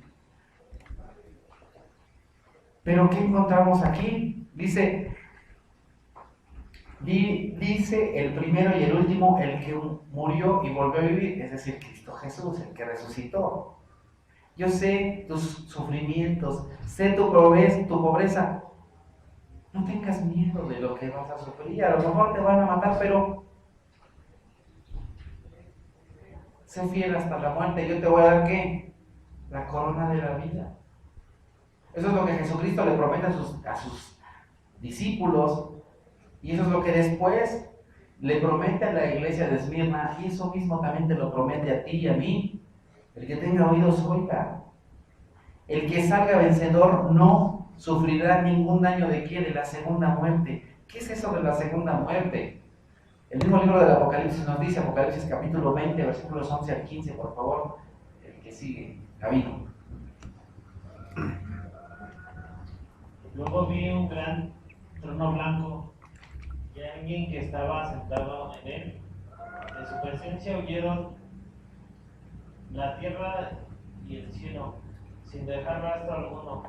Pero ¿qué encontramos aquí? Dice el primero y el último, el que murió y volvió a vivir, es decir, Cristo Jesús, el que resucitó. Yo sé tus sufrimientos, sé tu pobreza. No tengas miedo de lo que vas a sufrir. A lo mejor te van a matar, pero sé fiel hasta la muerte. Yo te voy a dar, ¿qué? La corona de la vida. Eso es lo que Jesucristo le promete a sus discípulos. Y eso es lo que después le promete a la iglesia de Esmirna. Y eso mismo también te lo promete a ti y a mí. El que tenga oídos, oiga. El que salga vencedor no sufrirá ningún daño de ¿qué? De la segunda muerte. ¿Qué es eso de la segunda muerte? El mismo libro del Apocalipsis nos dice, Apocalipsis capítulo 20, versículos 11 al 15, por favor, el que sigue, Gabino. Luego vi un gran trono blanco y alguien que estaba sentado en él. De su presencia huyeron la tierra y el cielo, sin dejar rastro alguno.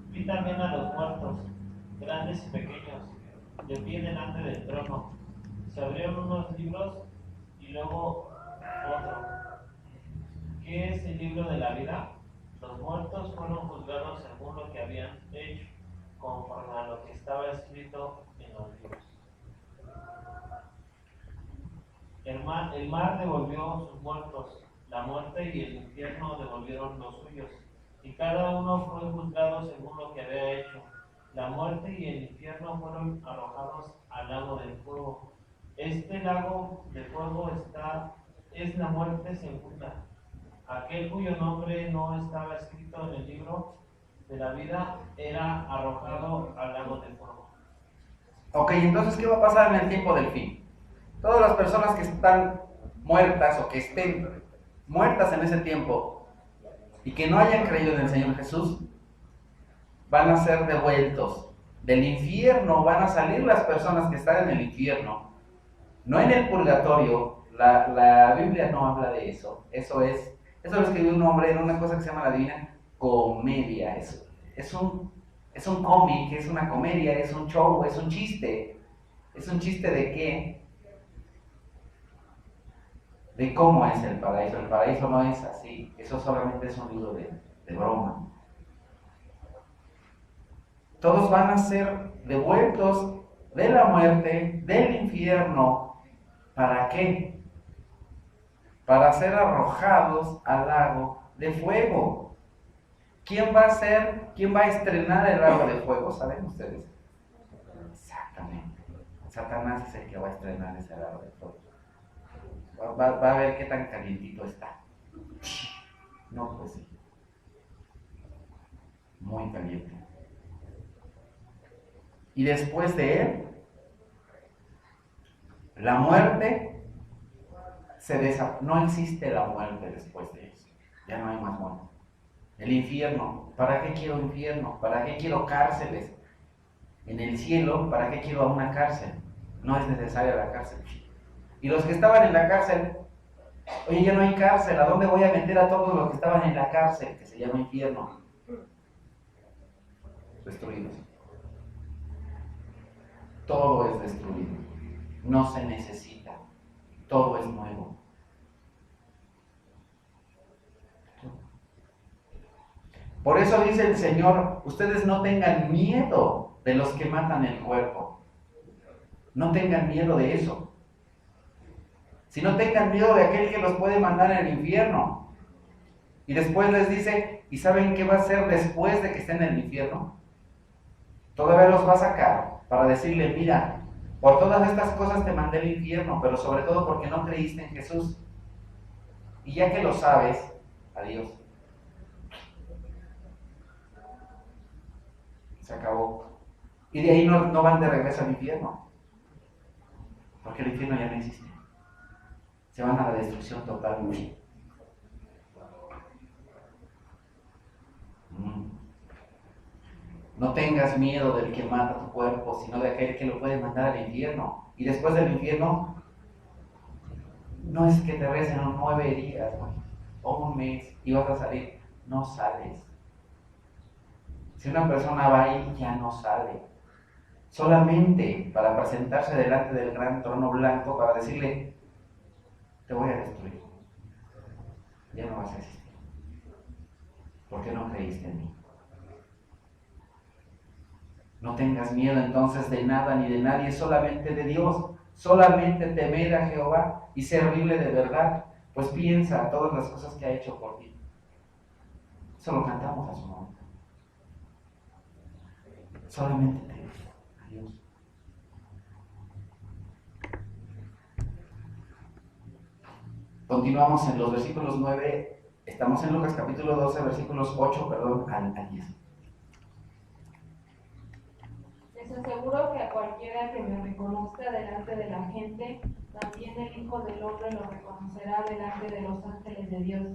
Vi también a los muertos, grandes y pequeños, de pie delante del trono. Se abrieron unos libros y luego otro. ¿Qué es el libro de la vida? Los muertos fueron juzgados según lo que habían hecho, conforme a lo que estaba escrito en los libros. El mar devolvió sus muertos, la muerte y el infierno devolvieron los suyos, y cada uno fue juzgado según lo que había hecho. La muerte y el infierno fueron arrojados al lago del fuego. Este lago de fuego está es la muerte segunda. Aquel cuyo nombre no estaba escrito en el libro de la vida era arrojado al lago de fuego. Ok, entonces, ¿qué va a pasar en el tiempo del fin? Todas las personas que están muertas o que estén muertas en ese tiempo y que no hayan creído en el Señor Jesús, van a ser devueltos del infierno. Van a salir las personas que están en el infierno, no en el purgatorio. La Biblia no habla de eso. Eso lo escribió un hombre en una cosa que se llama la Divina Comedia. Es un cómic, es una comedia, es un show, es un chiste. ¿Es un chiste de qué? De cómo es el paraíso. El paraíso no es así. Eso solamente es un libro de broma. Todos van a ser devueltos de la muerte, del infierno. ¿Para qué? Para ser arrojados al lago de fuego. ¿Quién va a estrenar el lago de fuego? ¿Saben ustedes? Exactamente. Satanás es el que va a estrenar ese lago de fuego. Va a ver qué tan calientito está. No, pues sí. Muy caliente. Y después de él, la muerte no existe la muerte después de eso. Ya no hay más muerte. El infierno. ¿Para qué quiero infierno? ¿Para qué quiero cárceles? En el cielo, ¿para qué quiero una cárcel? No es necesaria la cárcel. Y los que estaban en la cárcel, oye, ya no hay cárcel. ¿A dónde voy a meter a todos los que estaban en la cárcel? Que se llama infierno. Destruidos. Todo es destruido. No se necesita. Todo es nuevo. Por eso dice el Señor, ustedes no tengan miedo de los que matan el cuerpo. No tengan miedo de eso. Si no tengan miedo de aquel que los puede mandar al infierno. Y después les dice, ¿y saben qué va a hacer después de que estén en el infierno? Todavía los va a sacar para decirle, mira, por todas estas cosas te mandé al infierno, pero sobre todo porque no creíste en Jesús. Y ya que lo sabes, adiós. Se acabó. Y de ahí no van de regreso al infierno. Porque el infierno ya no existe. Se van a la destrucción total. No tengas miedo del que mata tu cuerpo, sino de aquel que lo puede mandar al infierno. Y después del infierno, no es que te recen 9 días, o un mes, y vas a salir. No sales. Si una persona va ahí, ya no sale. Solamente para presentarse delante del gran trono blanco, para decirle, te voy a destruir. Ya no vas a existir. Porque no creíste en mí. No tengas miedo entonces de nada ni de nadie, solamente de Dios. Solamente temer a Jehová y servirle de verdad. Pues piensa todas las cosas que ha hecho por ti. Eso lo cantamos a su nombre. Solamente temer a Dios. Continuamos en los versículos 9. Estamos en Lucas capítulo 12, versículos 8, al 10. Les aseguro que a cualquiera que me reconozca delante de la gente, también el Hijo del Hombre lo reconocerá delante de los ángeles de Dios.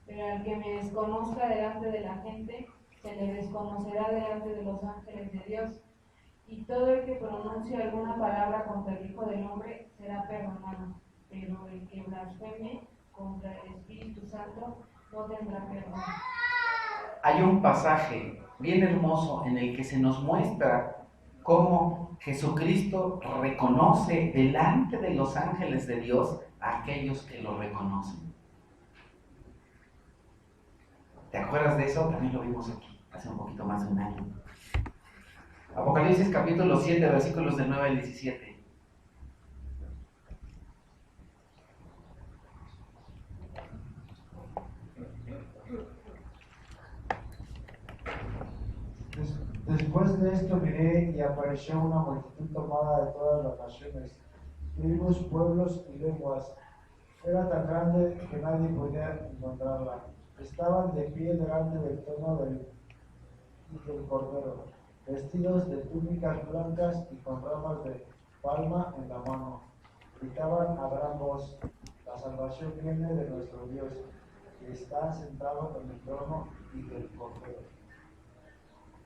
Pero al que me desconozca delante de la gente, se le desconocerá delante de los ángeles de Dios. Y todo el que pronuncie alguna palabra contra el Hijo del Hombre será perdonado. Pero el que blasfeme contra el Espíritu Santo no tendrá perdón. Hay un pasaje bien hermoso en el que se nos muestra cómo Jesucristo reconoce delante de los ángeles de Dios a aquellos que lo reconocen. ¿Te acuerdas de eso? También lo vimos aquí, hace un poquito más de un año. Apocalipsis capítulo 7, versículos del 9 al 17. Después de esto miré y apareció una multitud tomada de todas las naciones, tribus, pueblos y lenguas, era tan grande que nadie podía encontrarla. Estaban de pie delante del trono y del Cordero, vestidos de túnicas blancas y con ramas de palma en la mano. Gritaban a gran voz: la salvación viene de nuestro Dios, que está sentado en el trono y del Cordero.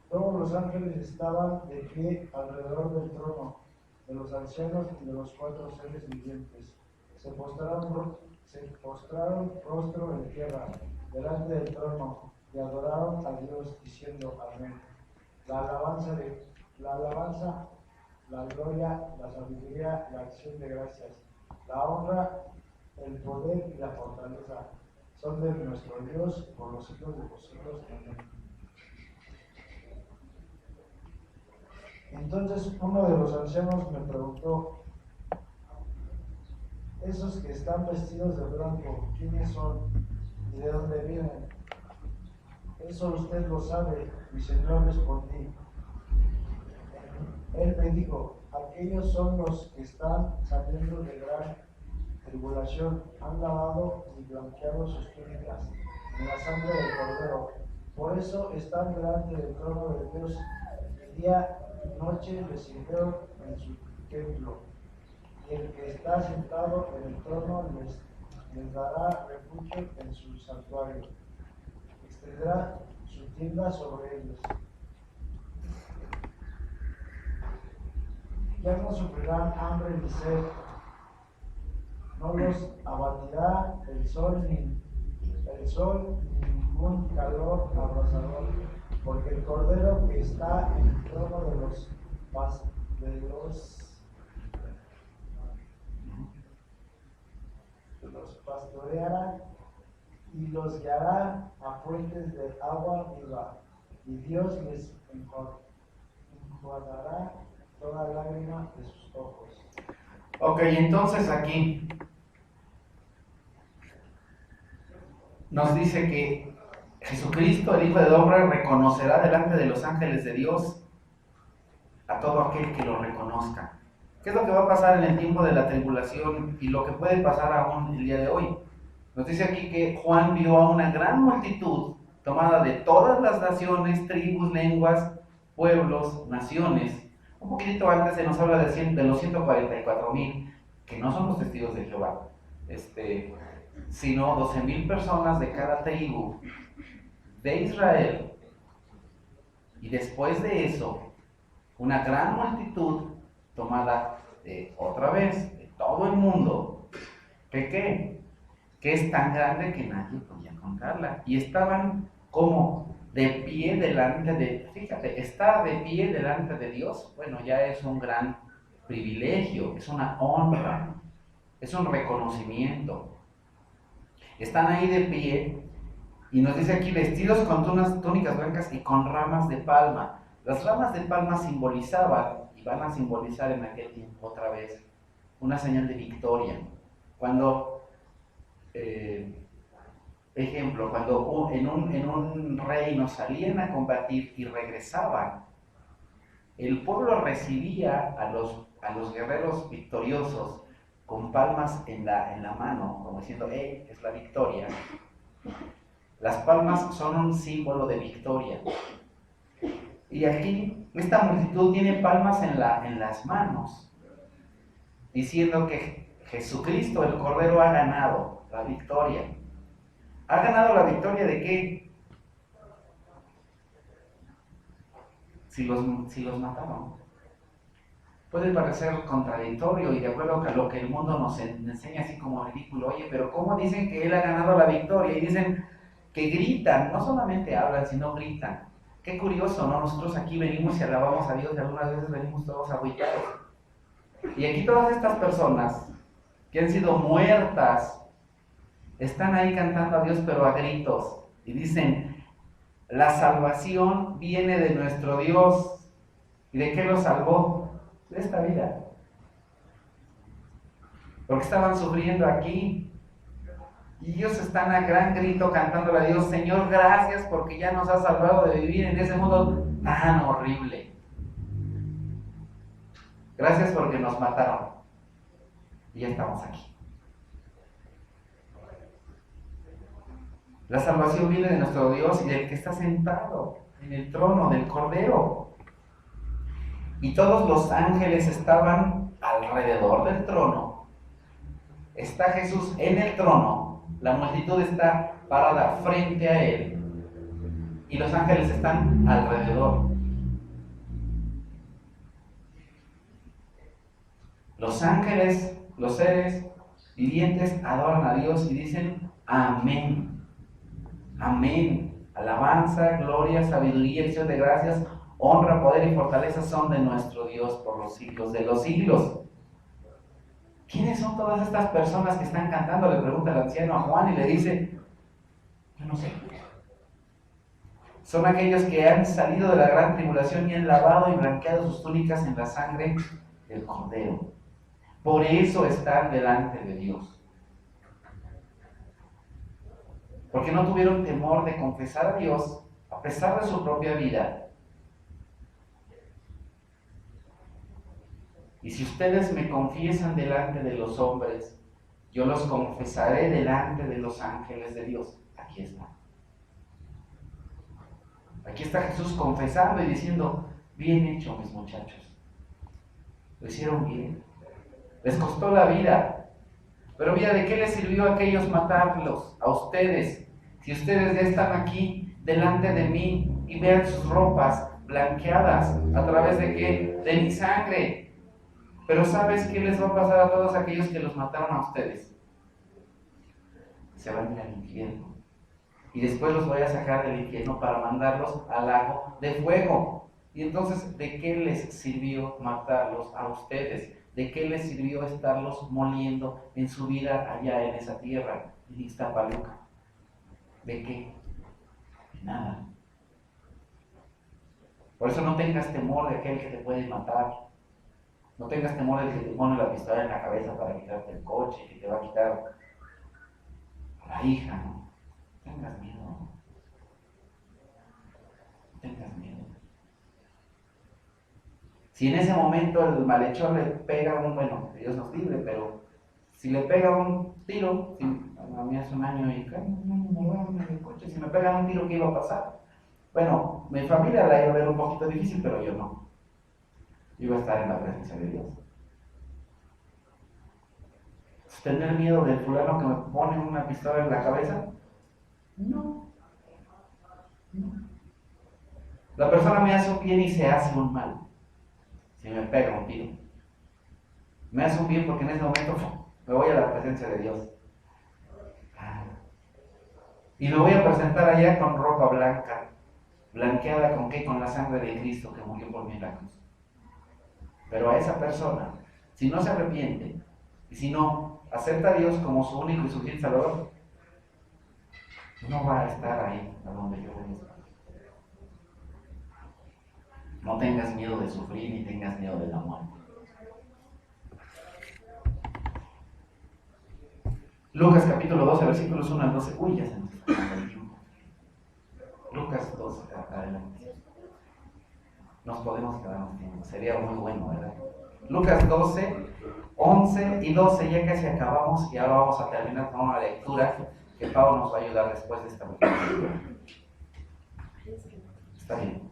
Todos los ángeles estaban de pie alrededor del trono, de los ancianos y de los 4 seres vivientes. Se postraron rostro en tierra delante del trono y adoraron a Dios diciendo: amén. La alabanza, la gloria, la sabiduría, la acción de gracias, la honra, el poder y la fortaleza son de nuestro Dios por los siglos de los siglos. Amén. Entonces uno de los ancianos me preguntó: esos que están vestidos de blanco, ¿quiénes son y de dónde vienen? Eso usted lo sabe, mi señor, respondí. Él me dijo: aquellos son los que están saliendo de gran tribulación, han lavado y blanqueado sus túnicas en la sangre del Cordero. Por eso están delante del trono de Dios, y día y noche les sirvieron en su templo. Y el que está sentado en el trono les dará refugio en su santuario. Extenderá su tienda sobre ellos. Ya no sufrirán hambre ni sed, no los abatirá el sol ni ningún calor abrasador, porque el Cordero que está en el trono los pastoreará y los guiará a fuentes de agua viva, y Dios les enjuagará toda lágrima de sus ojos. Ok, entonces aquí nos dice que Jesucristo, el Hijo del Hombre, reconocerá delante de los ángeles de Dios a todo aquel que lo reconozca. ¿Qué es lo que va a pasar en el tiempo de la tribulación y lo que puede pasar aún el día de hoy? Nos dice aquí que Juan vio a una gran multitud tomada de todas las naciones, tribus, lenguas, pueblos, naciones. Un poquitito antes se nos habla de los 144,000, que no son los testigos de Jehová, sino 12,000 personas de cada tribu de Israel. Y después de eso, una gran multitud tomada otra vez de todo el mundo, que es tan grande que nadie podía contarla. Y estaban como de pie delante de, fíjate, estar de pie delante de Dios, bueno, ya es un gran privilegio, es una honra, es un reconocimiento. Están ahí de pie y nos dice aquí vestidos con túnicas blancas y con ramas de palma. Las ramas de palma simbolizaban, y van a simbolizar en aquel tiempo otra vez, una señal de victoria. Cuando, ejemplo, cuando en un reino salían a combatir y regresaban, el pueblo recibía a los guerreros victoriosos con palmas en la mano, como diciendo: ¡hey, es la victoria! Las palmas son un símbolo de victoria. Y aquí esta multitud tiene palmas en las manos, diciendo que Jesucristo, el Cordero, ha ganado la victoria. ¿Ha ganado la victoria de qué? Si los mataron. Puede parecer contradictorio y de acuerdo a lo que el mundo nos enseña así como ridículo. Oye, pero ¿cómo dicen que Él ha ganado la victoria? Y dicen que gritan, no solamente hablan, sino gritan. Qué curioso, ¿no? Nosotros aquí venimos y alabamos a Dios y algunas veces venimos todos agüitados. Y aquí todas estas personas que han sido muertas están ahí cantando a Dios, pero a gritos. Y dicen: la salvación viene de nuestro Dios. ¿Y de qué los salvó? De esta vida. Porque estaban sufriendo aquí. Y ellos están a gran grito cantándole a Dios: Señor, gracias porque ya nos has salvado de vivir en ese mundo tan horrible. Gracias porque nos mataron. Y ya estamos aquí. La salvación viene de nuestro Dios y del que está sentado en el trono del Cordero. Y todos los ángeles estaban alrededor del trono. Está Jesús en el trono, la multitud está parada frente a él y los ángeles están alrededor. Los ángeles, los seres vivientes adoran a Dios y dicen amén, amén. Alabanza, gloria, sabiduría, acción de gracias, honra, poder y fortaleza son de nuestro Dios por los siglos de los siglos. ¿Quiénes son todas estas personas que están cantando? Le pregunta el anciano a Juan y le dice, yo no sé. Son aquellos que han salido de la gran tribulación y han lavado y blanqueado sus túnicas en la sangre del Cordero. Por eso están delante de Dios. Porque no tuvieron temor de confesar a Dios a pesar de su propia vida. Y si ustedes me confiesan delante de los hombres, yo los confesaré delante de los ángeles de Dios. Aquí está. Aquí está Jesús confesando y diciendo, bien hecho mis muchachos. Lo hicieron bien. Les costó la vida. Pero mira, ¿de qué les sirvió a aquellos matarlos? A ustedes. Si ustedes ya están aquí delante de mí y vean sus ropas blanqueadas, ¿a través de qué? De mi sangre. Pero ¿sabes qué les va a pasar a todos aquellos que los mataron a ustedes? Se van a ir al infierno. Y después los voy a sacar del infierno para mandarlos al lago de fuego. Y entonces, ¿de qué les sirvió matarlos a ustedes? ¿De qué les sirvió estarlos moliendo en su vida allá en esa tierra, en Ixtapaluca? ¿De qué? De nada. Por eso no tengas temor de aquel que te puede matar. No tengas temor del que te pone la pistola en la cabeza para quitarte el coche, que te va a quitar a la hija, ¿no? No tengas miedo. No tengas miedo. Si en ese momento el malhechor le pega bueno, Dios nos libre, pero si le pega un tiro, a mí hace un año y el coche, si me pegan un tiro, ¿qué iba a pasar? Bueno, mi familia la iba a ver un poquito difícil, pero yo no. Yo iba a estar en la presencia de Dios. ¿Tener miedo del fulano que me pone una pistola en la cabeza? No. La persona me hace un bien y se hace un mal. Si me pega un tiro. Me hace un bien porque en ese momento me voy a la presencia de Dios. Y me voy a presentar allá con ropa blanca. ¿Blanqueada con qué? Con la sangre de Cristo que murió por mí en la cruz. Pero a esa persona, si no se arrepiente, y si no acepta a Dios como su único y suficiente Salvador, no va a estar ahí a donde yo voy a estar. No tengas miedo de sufrir ni tengas miedo de la muerte. Lucas capítulo 12, versículos 1 al 12. Uy, ya se nos está acabando el tiempo. Lucas 12, adelante. Nos podemos quedar un tiempo. Sería muy bueno, ¿verdad? Lucas 12, 11 y 12, ya casi acabamos y ahora vamos a terminar con una lectura que Pablo nos va a ayudar después de esta lectura. Está bien.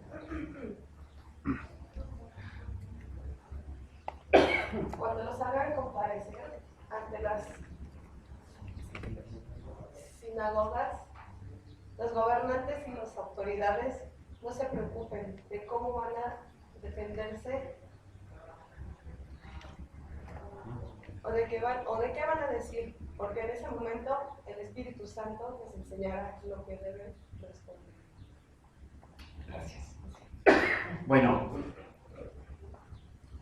Cuando los hagan comparecer ante las sinagogas, los gobernantes y las autoridades no se preocupen de cómo van a defenderse o de qué van a decir, porque en ese momento el Espíritu Santo les enseñará lo que deben responder. Gracias. Bueno,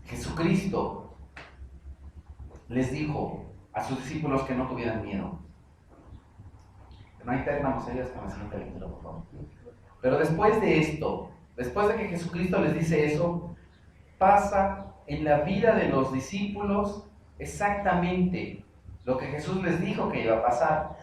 Jesucristo les dijo a sus discípulos que no tuvieran miedo. No hay hermanos, ellos con la siguiente lectura, por favor. Pero después de esto, después de que Jesucristo les dice eso, pasa en la vida de los discípulos exactamente lo que Jesús les dijo que iba a pasar.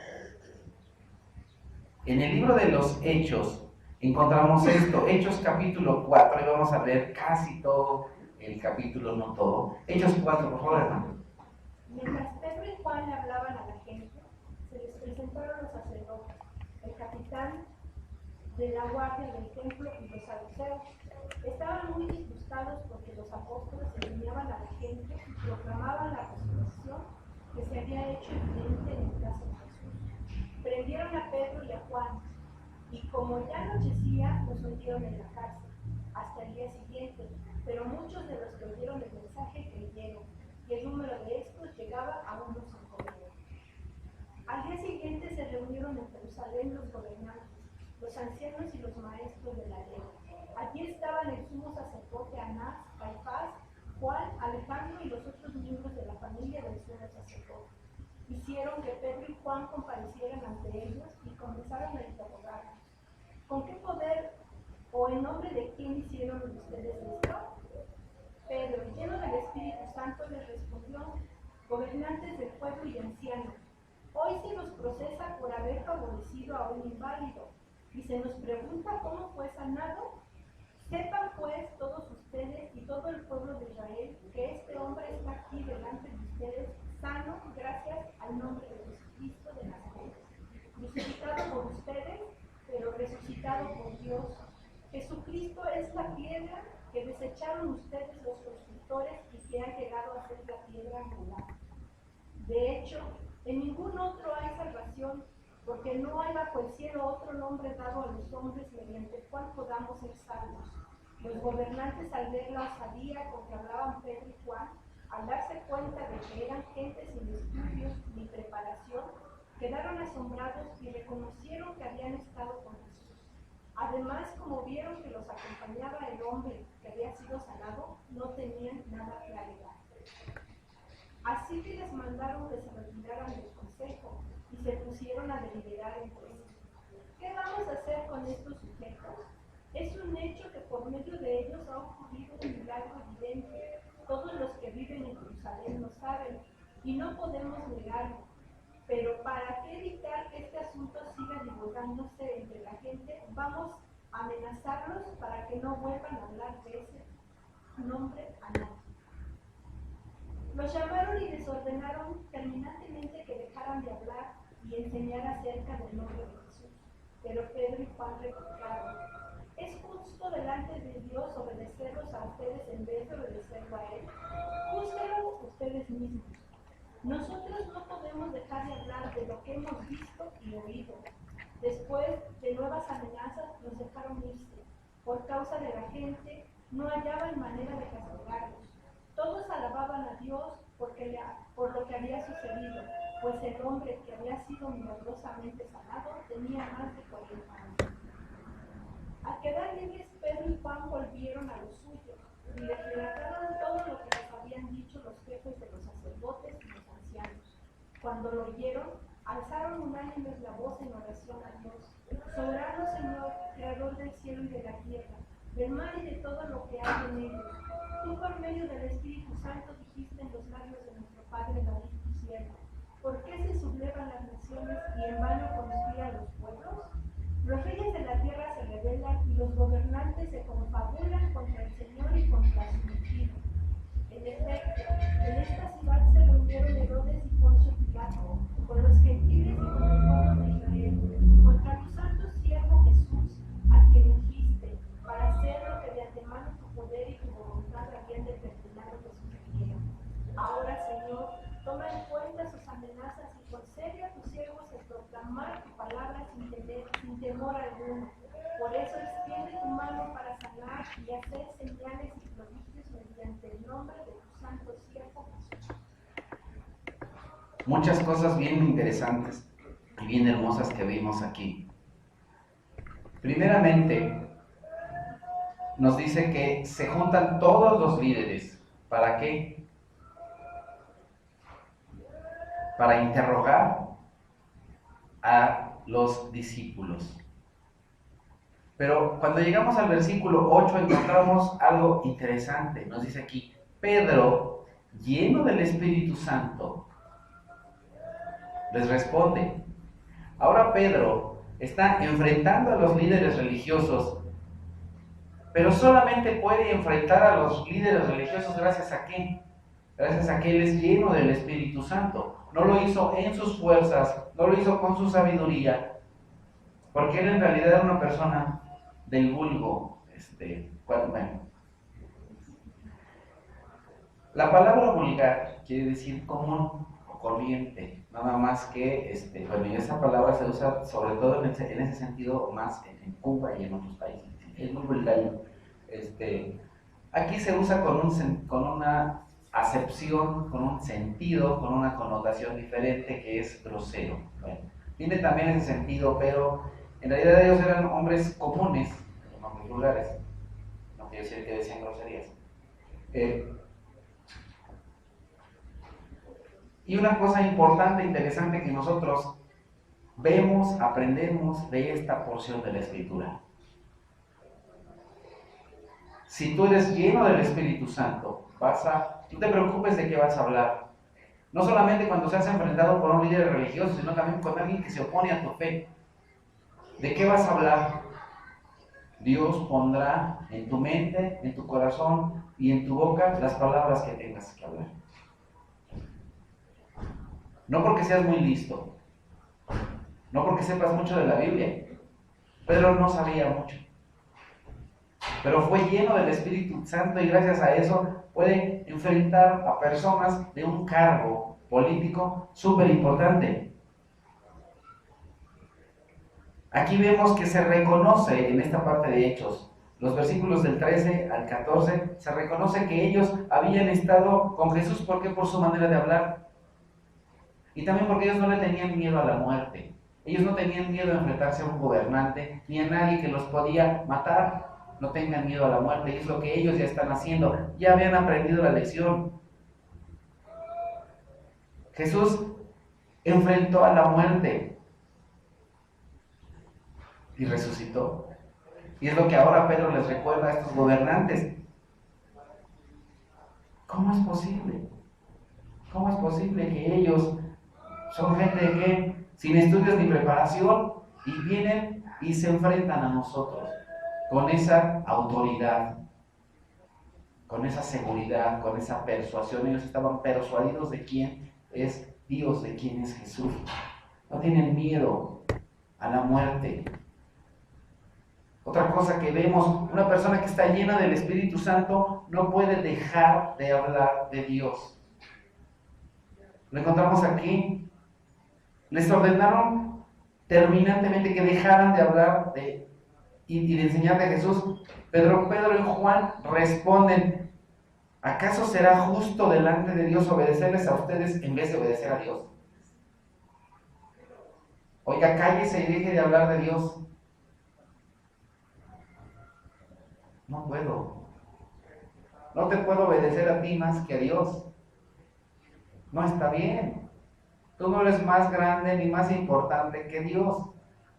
En el libro de los Hechos encontramos esto, Hechos capítulo 4, y vamos a leer casi todo el capítulo, no todo. Hechos 4, por favor, hermano. Mientras Pedro y Juan le hablaban a la gente, se les presentaron los sacerdotes, el capitán capitán de la guardia del templo y los saduceos. Estaban muy disgustados porque los apóstoles enseñaban a la gente y proclamaban la resurrección que se había hecho evidente en el caso de Jesús. Prendieron a Pedro y a Juan, y como ya anochecía, los metieron en la cárcel hasta el día siguiente, pero muchos de los que oyeron el mensaje creyeron, y el número de estos llegaba a unos 5,000. Al día siguiente se reunieron en Jerusalén los gobernantes, los ancianos y los maestros de la ley. Allí estaban el sumo sacerdote Anás, Caifás, Juan, Alejandro y los otros miembros de la familia del sumo sacerdote. Hicieron que Pedro y Juan comparecieran ante ellos y comenzaron a interrogarlos. ¿Con qué poder o en nombre de quién hicieron ustedes esto? Pedro, lleno del Espíritu Santo, les respondió: gobernantes del pueblo y ancianos, hoy se nos procesa por haber favorecido a un inválido y se nos pregunta cómo fue sanado. Sepan pues todos ustedes y todo el pueblo de Israel que este hombre está aquí delante de ustedes sano gracias al nombre de Jesucristo de Nazaret, crucificado por ustedes, pero resucitado por Dios. Jesucristo es la piedra que desecharon ustedes los constructores y que ha llegado a ser la piedra angular. De hecho, en ningún otro hay salvación, porque no hay bajo el cielo otro nombre dado a los hombres mediante el cual podamos ser salvos. Los gobernantes, al ver la osadía con que hablaban Pedro y Juan, al darse cuenta de que eran gente sin estudios ni preparación, quedaron asombrados y reconocieron que habían estado con Jesús. Además, como vieron que los acompañaba el hombre que había sido sanado, no tenían nada que alegar. Así que les mandaron que se retiraran del consejo y se pusieron a deliberar entre sí. ¿Qué vamos a hacer con estos sujetos? Es un hecho que por medio de ellos ha ocurrido un milagro evidente. Todos los que viven en Jerusalén lo saben y no podemos negarlo. Pero para evitar que este asunto siga divulgándose entre la gente, vamos a amenazarlos para que no vuelvan a hablar de ese nombre a nadie. Los llamaron y les ordenaron terminantemente que dejaran de hablar y enseñar acerca del nombre de Jesús. Pero Pedro y Juan replicaron: ¿es justo delante de Dios obedecerlos a ustedes en vez de obedecerlo a Él? Júzguenlo ustedes mismos. Nosotros no podemos dejar de hablar de lo que hemos visto y oído. Después de nuevas amenazas, nos dejaron irse. Por causa de la gente, no hallaban manera de castigarlos. Todos alababan a Dios por lo que había sucedido, pues el hombre que había sido milagrosamente sanado tenía más de 40 años. Al quedar libres, Pedro y Juan volvieron a lo suyo y les relataron todo lo que les habían dicho los jefes de los sacerdotes y los ancianos. Cuando lo oyeron, alzaron unánimes la voz en oración a Dios. Soberano Señor, creador del cielo y de la tierra, del mar y de todo lo que hay en ellos, tú por medio del Espíritu Santo dijiste en los labios de nuestro Padre David, tu siervo: ¿por qué se sublevan las naciones y en vano conspiran los pueblos? Los reyes de la tierra se rebelan y los gobernantes se confabulan contra el Señor y contra su ungido. En efecto, en esta ciudad se reunieron Herodes y Poncio Pilato con los gentiles y con el pueblo de Israel contra tu santo siervo Jesús, a quien ungiste, para hacer lo que de antemano tu poder y tu voluntad habían determinado que sucediera. Ahora, Señor, toma en cuenta sus amenazas y concede a tus siervos el proclamar tu palabra sin temor alguno. Por eso extiende tu mano para sanar y hacer señales y prodigios mediante el nombre de tu santo siervo Jesús. Muchas cosas bien interesantes y bien hermosas que vimos aquí. Primeramente, nos dice que se juntan todos los líderes. ¿Para qué? Para interrogar a los discípulos. Pero cuando llegamos al versículo 8 encontramos algo interesante. Nos dice aquí: Pedro, lleno del Espíritu Santo, les responde. Ahora Pedro está enfrentando a los líderes religiosos, pero solamente puede enfrentar a los líderes religiosos gracias a ¿qué? Gracias a que él es lleno del Espíritu Santo. No lo hizo en sus fuerzas, no lo hizo con su sabiduría, porque él en realidad era una persona del vulgo. Bueno, la palabra vulgar quiere decir común o corriente, nada más que, y esa palabra se usa sobre todo en ese sentido más en Cuba y en otros países. Es muy vulgar. Aquí se usa con una acepción, con un sentido, con una connotación diferente, que es grosero. Bueno, tiene también ese sentido, pero en realidad ellos eran hombres comunes, hombres vulgares. No quiere decir que decían groserías. Y una cosa importante, interesante, que nosotros vemos, aprendemos de esta porción de la Escritura. Si tú eres lleno del Espíritu Santo, no te preocupes de qué vas a hablar. No solamente cuando seas enfrentado por un líder religioso, sino también con alguien que se opone a tu fe. ¿De qué vas a hablar? Dios pondrá en tu mente, en tu corazón y en tu boca las palabras que tengas que hablar. No porque seas muy listo, no porque sepas mucho de la Biblia. Pedro no sabía mucho, pero fue lleno del Espíritu Santo y gracias a eso puede enfrentar a personas de un cargo político súper importante. Aquí vemos que se reconoce en esta parte de Hechos, los versículos del 13 al 14, se reconoce que ellos habían estado con Jesús. ¿Por qué? Por su manera de hablar. Y también porque ellos no le tenían miedo a la muerte. Ellos no tenían miedo a enfrentarse a un gobernante, ni a nadie que los podía matar. No tengan miedo a la muerte, y es lo que ellos ya están haciendo. Ya habían aprendido la lección. Jesús enfrentó a la muerte y resucitó. Y es lo que ahora Pedro les recuerda a estos gobernantes. ¿Cómo es posible? ¿Cómo es posible que ellos son gente que sin estudios ni preparación y vienen y se enfrentan a nosotros con esa autoridad, con esa seguridad, con esa persuasión? Ellos estaban persuadidos de quién es Dios, de quién es Jesús. No tienen miedo a la muerte. Otra cosa que vemos, una persona que está llena del Espíritu Santo no puede dejar de hablar de Dios. Lo encontramos aquí. Les ordenaron terminantemente que dejaran de hablar y de enseñar de Jesús. Pedro y Juan responden: ¿acaso será justo delante de Dios obedecerles a ustedes en vez de obedecer a Dios? Oiga, cállese y deje de hablar de Dios. No puedo. No te puedo obedecer a ti más que a Dios. No está bien. Tú no eres más grande ni más importante que Dios.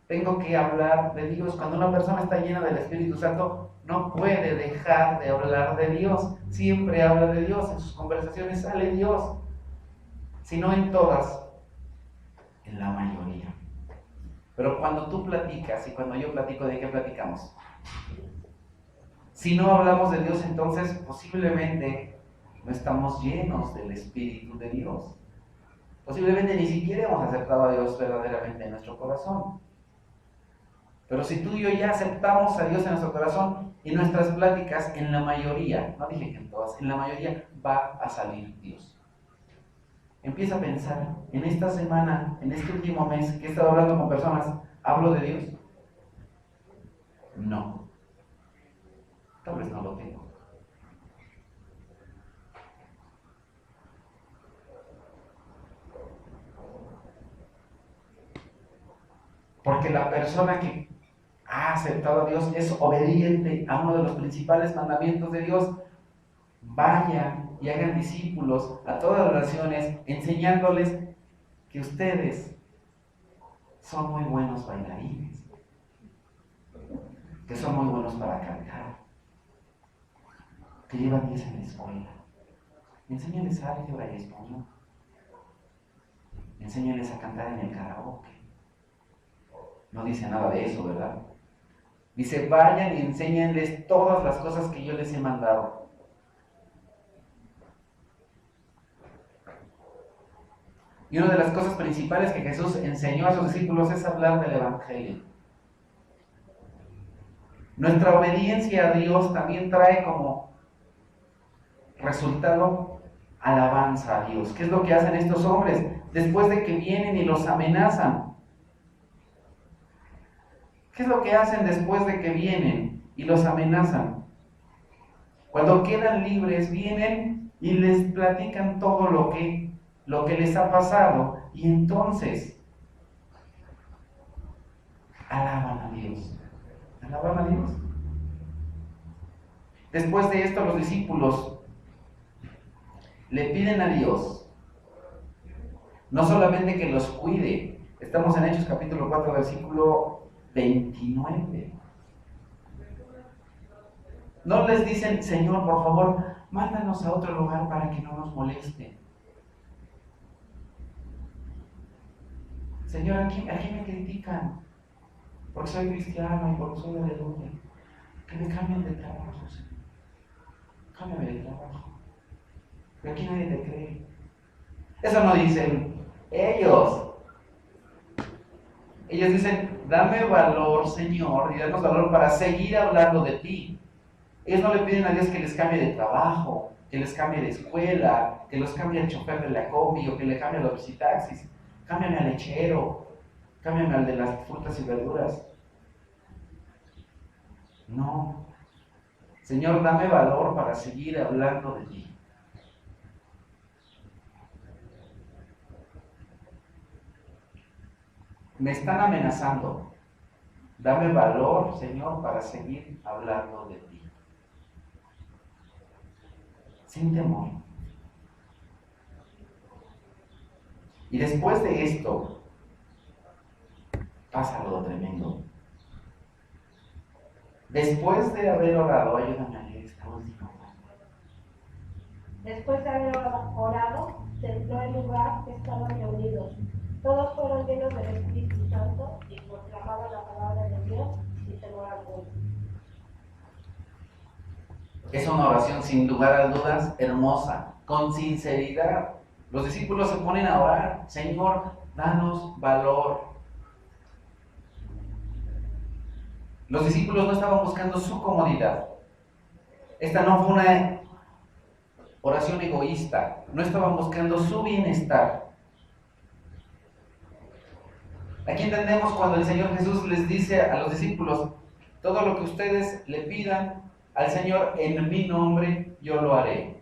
Tengo que hablar de Dios. Cuando una persona está llena del Espíritu Santo, no puede dejar de hablar de Dios. Siempre habla de Dios. En sus conversaciones sale Dios. Si no en todas, en la mayoría. Pero cuando tú platicas y cuando yo platico, ¿de qué platicamos? Si no hablamos de Dios, entonces posiblemente no estamos llenos del Espíritu de Dios. Posiblemente ni siquiera hemos aceptado a Dios verdaderamente en nuestro corazón. Pero si tú y yo ya aceptamos a Dios en nuestro corazón, en nuestras pláticas, en la mayoría, no dije que en todas, en la mayoría va a salir Dios. Empieza a pensar, en esta semana, en este último mes que he estado hablando con personas, ¿hablo de Dios? No. Tal vez no lo tengo. Porque la persona que ha aceptado a Dios es obediente a uno de los principales mandamientos de Dios. Vayan y hagan discípulos a todas las naciones, enseñándoles que ustedes son muy buenos bailarines, que son muy buenos para cantar, que llevan 10 en la escuela. Enséñales álgebra y español. Enséñales a cantar en el karaoke. No dice nada de eso, ¿verdad? Dice, vayan y enséñenles todas las cosas que yo les he mandado. Y una de las cosas principales que Jesús enseñó a sus discípulos es hablar del Evangelio. Nuestra obediencia a Dios también trae como resultado alabanza a Dios. ¿Qué es lo que hacen estos hombres después de que vienen y los amenazan? ¿Qué es lo que hacen después de que vienen y los amenazan? Cuando quedan libres, vienen y les platican todo lo que les ha pasado, y entonces alaban a Dios. Alaban a Dios. Después de esto, los discípulos le piden a Dios no solamente que los cuide. Estamos en Hechos capítulo 4, versículo 29. No les dicen: Señor, por favor, mándanos a otro lugar para que no nos moleste. Señor, aquí me critican porque soy cristiano y porque soy aleluya. Que me cambien de trabajo, Señor. Cámbiame de trabajo. Pero aquí nadie te cree. Eso no dicen ellos. Ellos dicen: dame valor, Señor, y danos valor para seguir hablando de ti. Ellos no le piden a Dios que les cambie de trabajo, que les cambie de escuela, que los cambie al chofer de la combi o que le cambie a los visitaxis. Cámbiame al lechero, cámbiame al de las frutas y verduras. No. Señor, dame valor para seguir hablando de ti. Me están amenazando. Dame valor, Señor, para seguir hablando de ti. Sin temor. Y después de esto, pasa lo tremendo. Después de haber orado, ayúdame a leer esta última parte. Después de haber orado, tembló el lugar que estaban reunidos. Todos fueron llenos del Espíritu Santo y proclamaban la palabra de Dios sin temor alguno. Es una oración sin lugar a dudas hermosa, con sinceridad. Los discípulos se ponen a orar: Señor, danos valor. Los discípulos no estaban buscando su comodidad. Esta no fue una oración egoísta. No estaban buscando su bienestar. Aquí entendemos cuando el Señor Jesús les dice a los discípulos: todo lo que ustedes le pidan al Señor en mi nombre, yo lo haré.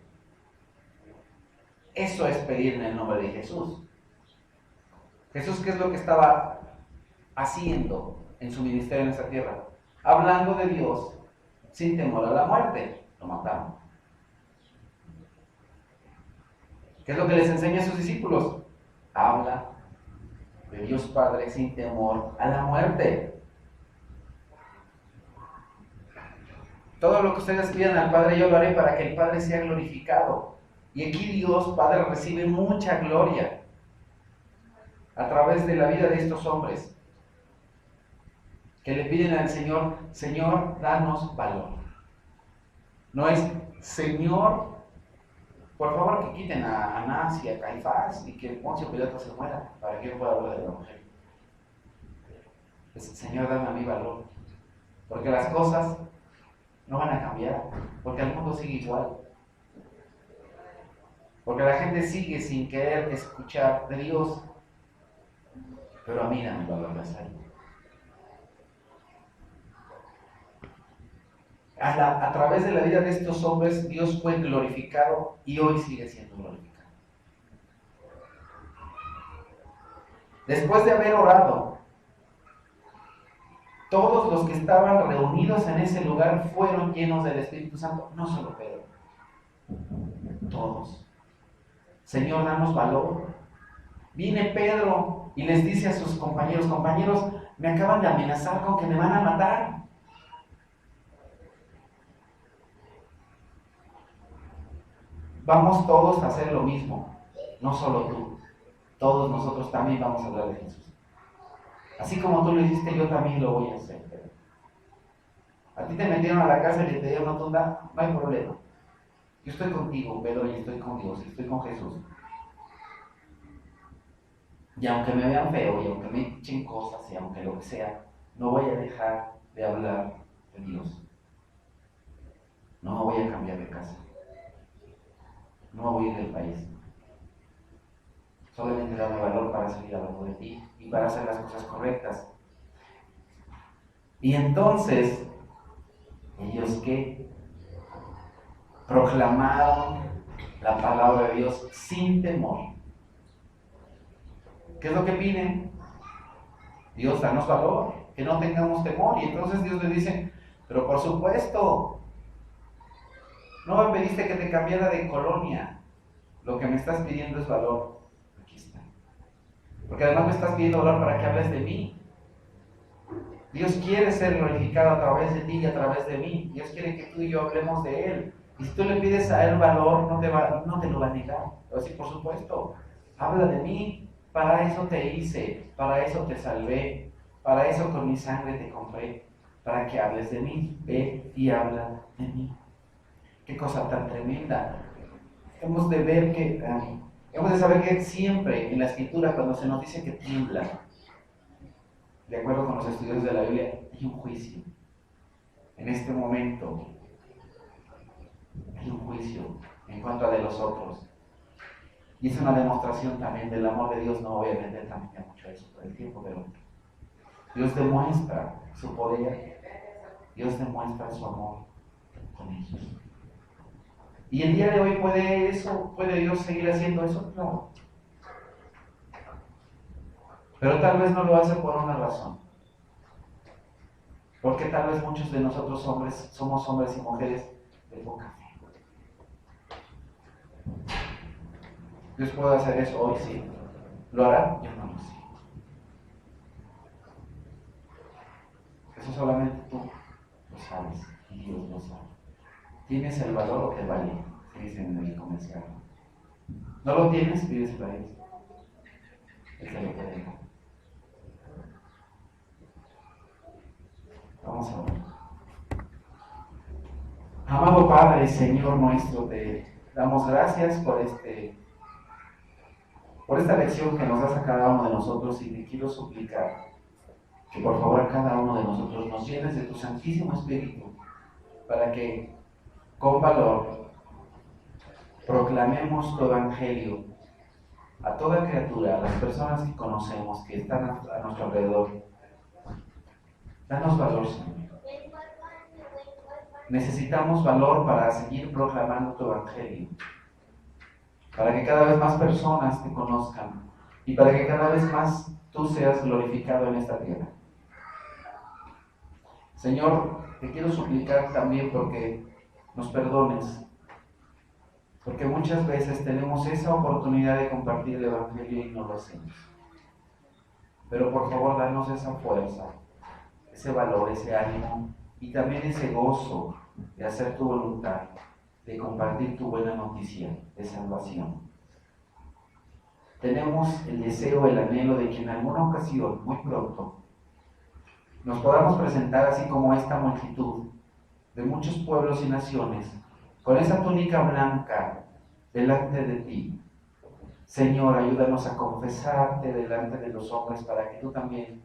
Eso es pedir en el nombre de Jesús. Jesús, ¿qué es lo que estaba haciendo en su ministerio en esta tierra? Hablando de Dios sin temor a la muerte. Lo mataron. ¿Qué es lo que les enseña a sus discípulos? Habla de Dios Padre sin temor a la muerte. Todo lo que ustedes pidan al Padre, yo lo haré para que el Padre sea glorificado. Y aquí Dios Padre recibe mucha gloria a través de la vida de estos hombres que le piden al Señor: Señor, danos valor. No es: Señor, por favor que quiten a Anás y a Caifás y que Poncio Pilato se muera para que yo pueda hablar del Evangelio. Es: Señor, dame a mí valor, porque las cosas no van a cambiar, porque el mundo sigue igual, porque la gente sigue sin querer escuchar de Dios. Pero a mí dame valor, Nazario. A través de la vida de estos hombres, Dios fue glorificado y hoy sigue siendo glorificado. Después de haber orado, todos los que estaban reunidos en ese lugar fueron llenos del Espíritu Santo. No solo Pedro, todos. Señor, danos valor. Viene Pedro y les dice a sus compañeros: compañeros, me acaban de amenazar con que me van a matar. Vamos todos a hacer lo mismo, no solo tú. Todos nosotros también vamos a hablar de Jesús. Así como tú lo hiciste, yo también lo voy a hacer. A ti te metieron a la cárcel y te dieron una tunda, no hay problema. Yo estoy contigo, Pedro, y estoy con Dios, y estoy con Jesús. Y aunque me vean feo, y aunque me echen cosas, y aunque lo que sea, no voy a dejar de hablar de Dios. No me voy a cambiar de casa. No me voy a ir del país. Solamente dame valor para seguir hablando de ti y para hacer las cosas correctas. Y entonces, ellos que proclamaron la palabra de Dios sin temor. ¿Qué es lo que piden? Dios, danos valor, que no tengamos temor. Y entonces Dios les dice, pero por supuesto, no me pediste que te cambiara de colonia. Lo que me estás pidiendo es valor. Aquí está. Porque además me estás pidiendo valor para que hables de mí. Dios quiere ser glorificado a través de ti y a través de mí. Dios quiere que tú y yo hablemos de Él. Y si tú le pides a Él valor, no te lo va a negar. Va a decir, por supuesto, habla de mí. Para eso te hice, para eso te salvé, para eso con mi sangre te compré, para que hables de mí. Ve y habla de mí. Qué cosa tan tremenda. Hemos de saber que siempre en la Escritura, cuando se nos dice que tiembla, de acuerdo con los estudios de la Biblia, hay un juicio. En este momento hay un juicio en contra de los otros. Y es una demostración también del amor de Dios. No voy a meter también mucho eso por el tiempo, pero Dios demuestra su poder. Dios demuestra su amor con ellos. Y el día de hoy ¿puede Dios seguir haciendo eso? Claro. Pero tal vez no lo hace por una razón. Porque tal vez muchos de nosotros hombres somos hombres y mujeres de poca fe. ¿Dios puede hacer eso hoy? Sí. ¿Lo hará? Yo no lo sé. Eso solamente tú lo sabes y Dios lo sabe. ¿Tienes el valor o te vale? Se dicen en el comercial. ¿No lo tienes? Pídeselo a Dios. Él te lo puede dar. Vamos a ver. Amado Padre, Señor nuestro, te damos gracias por esta lección que nos das a cada uno de nosotros, y te quiero suplicar que por favor a cada uno de nosotros nos llenes de tu Santísimo Espíritu para que con valor proclamemos tu Evangelio a toda criatura, a las personas que conocemos, que están a nuestro alrededor. Danos valor, Señor. Necesitamos valor para seguir proclamando tu Evangelio, para que cada vez más personas te conozcan y para que cada vez más tú seas glorificado en esta tierra. Señor, te quiero suplicar también porque nos perdones, porque muchas veces tenemos esa oportunidad de compartir el Evangelio y no lo hacemos. Pero por favor, danos esa fuerza, ese valor, ese ánimo y también ese gozo de hacer tu voluntad, de compartir tu buena noticia de salvación. Tenemos el deseo, el anhelo de que en alguna ocasión, muy pronto, nos podamos presentar así como esta multitud de muchos pueblos y naciones, con esa túnica blanca delante de ti. Señor, ayúdanos a confesarte delante de los hombres para que tú también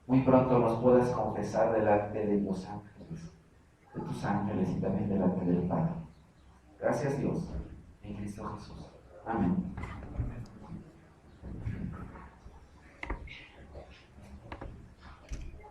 muy pronto nos puedas confesar delante de los ángeles, de tus ángeles y también delante del Padre. Gracias, Dios, en Cristo Jesús. Amén.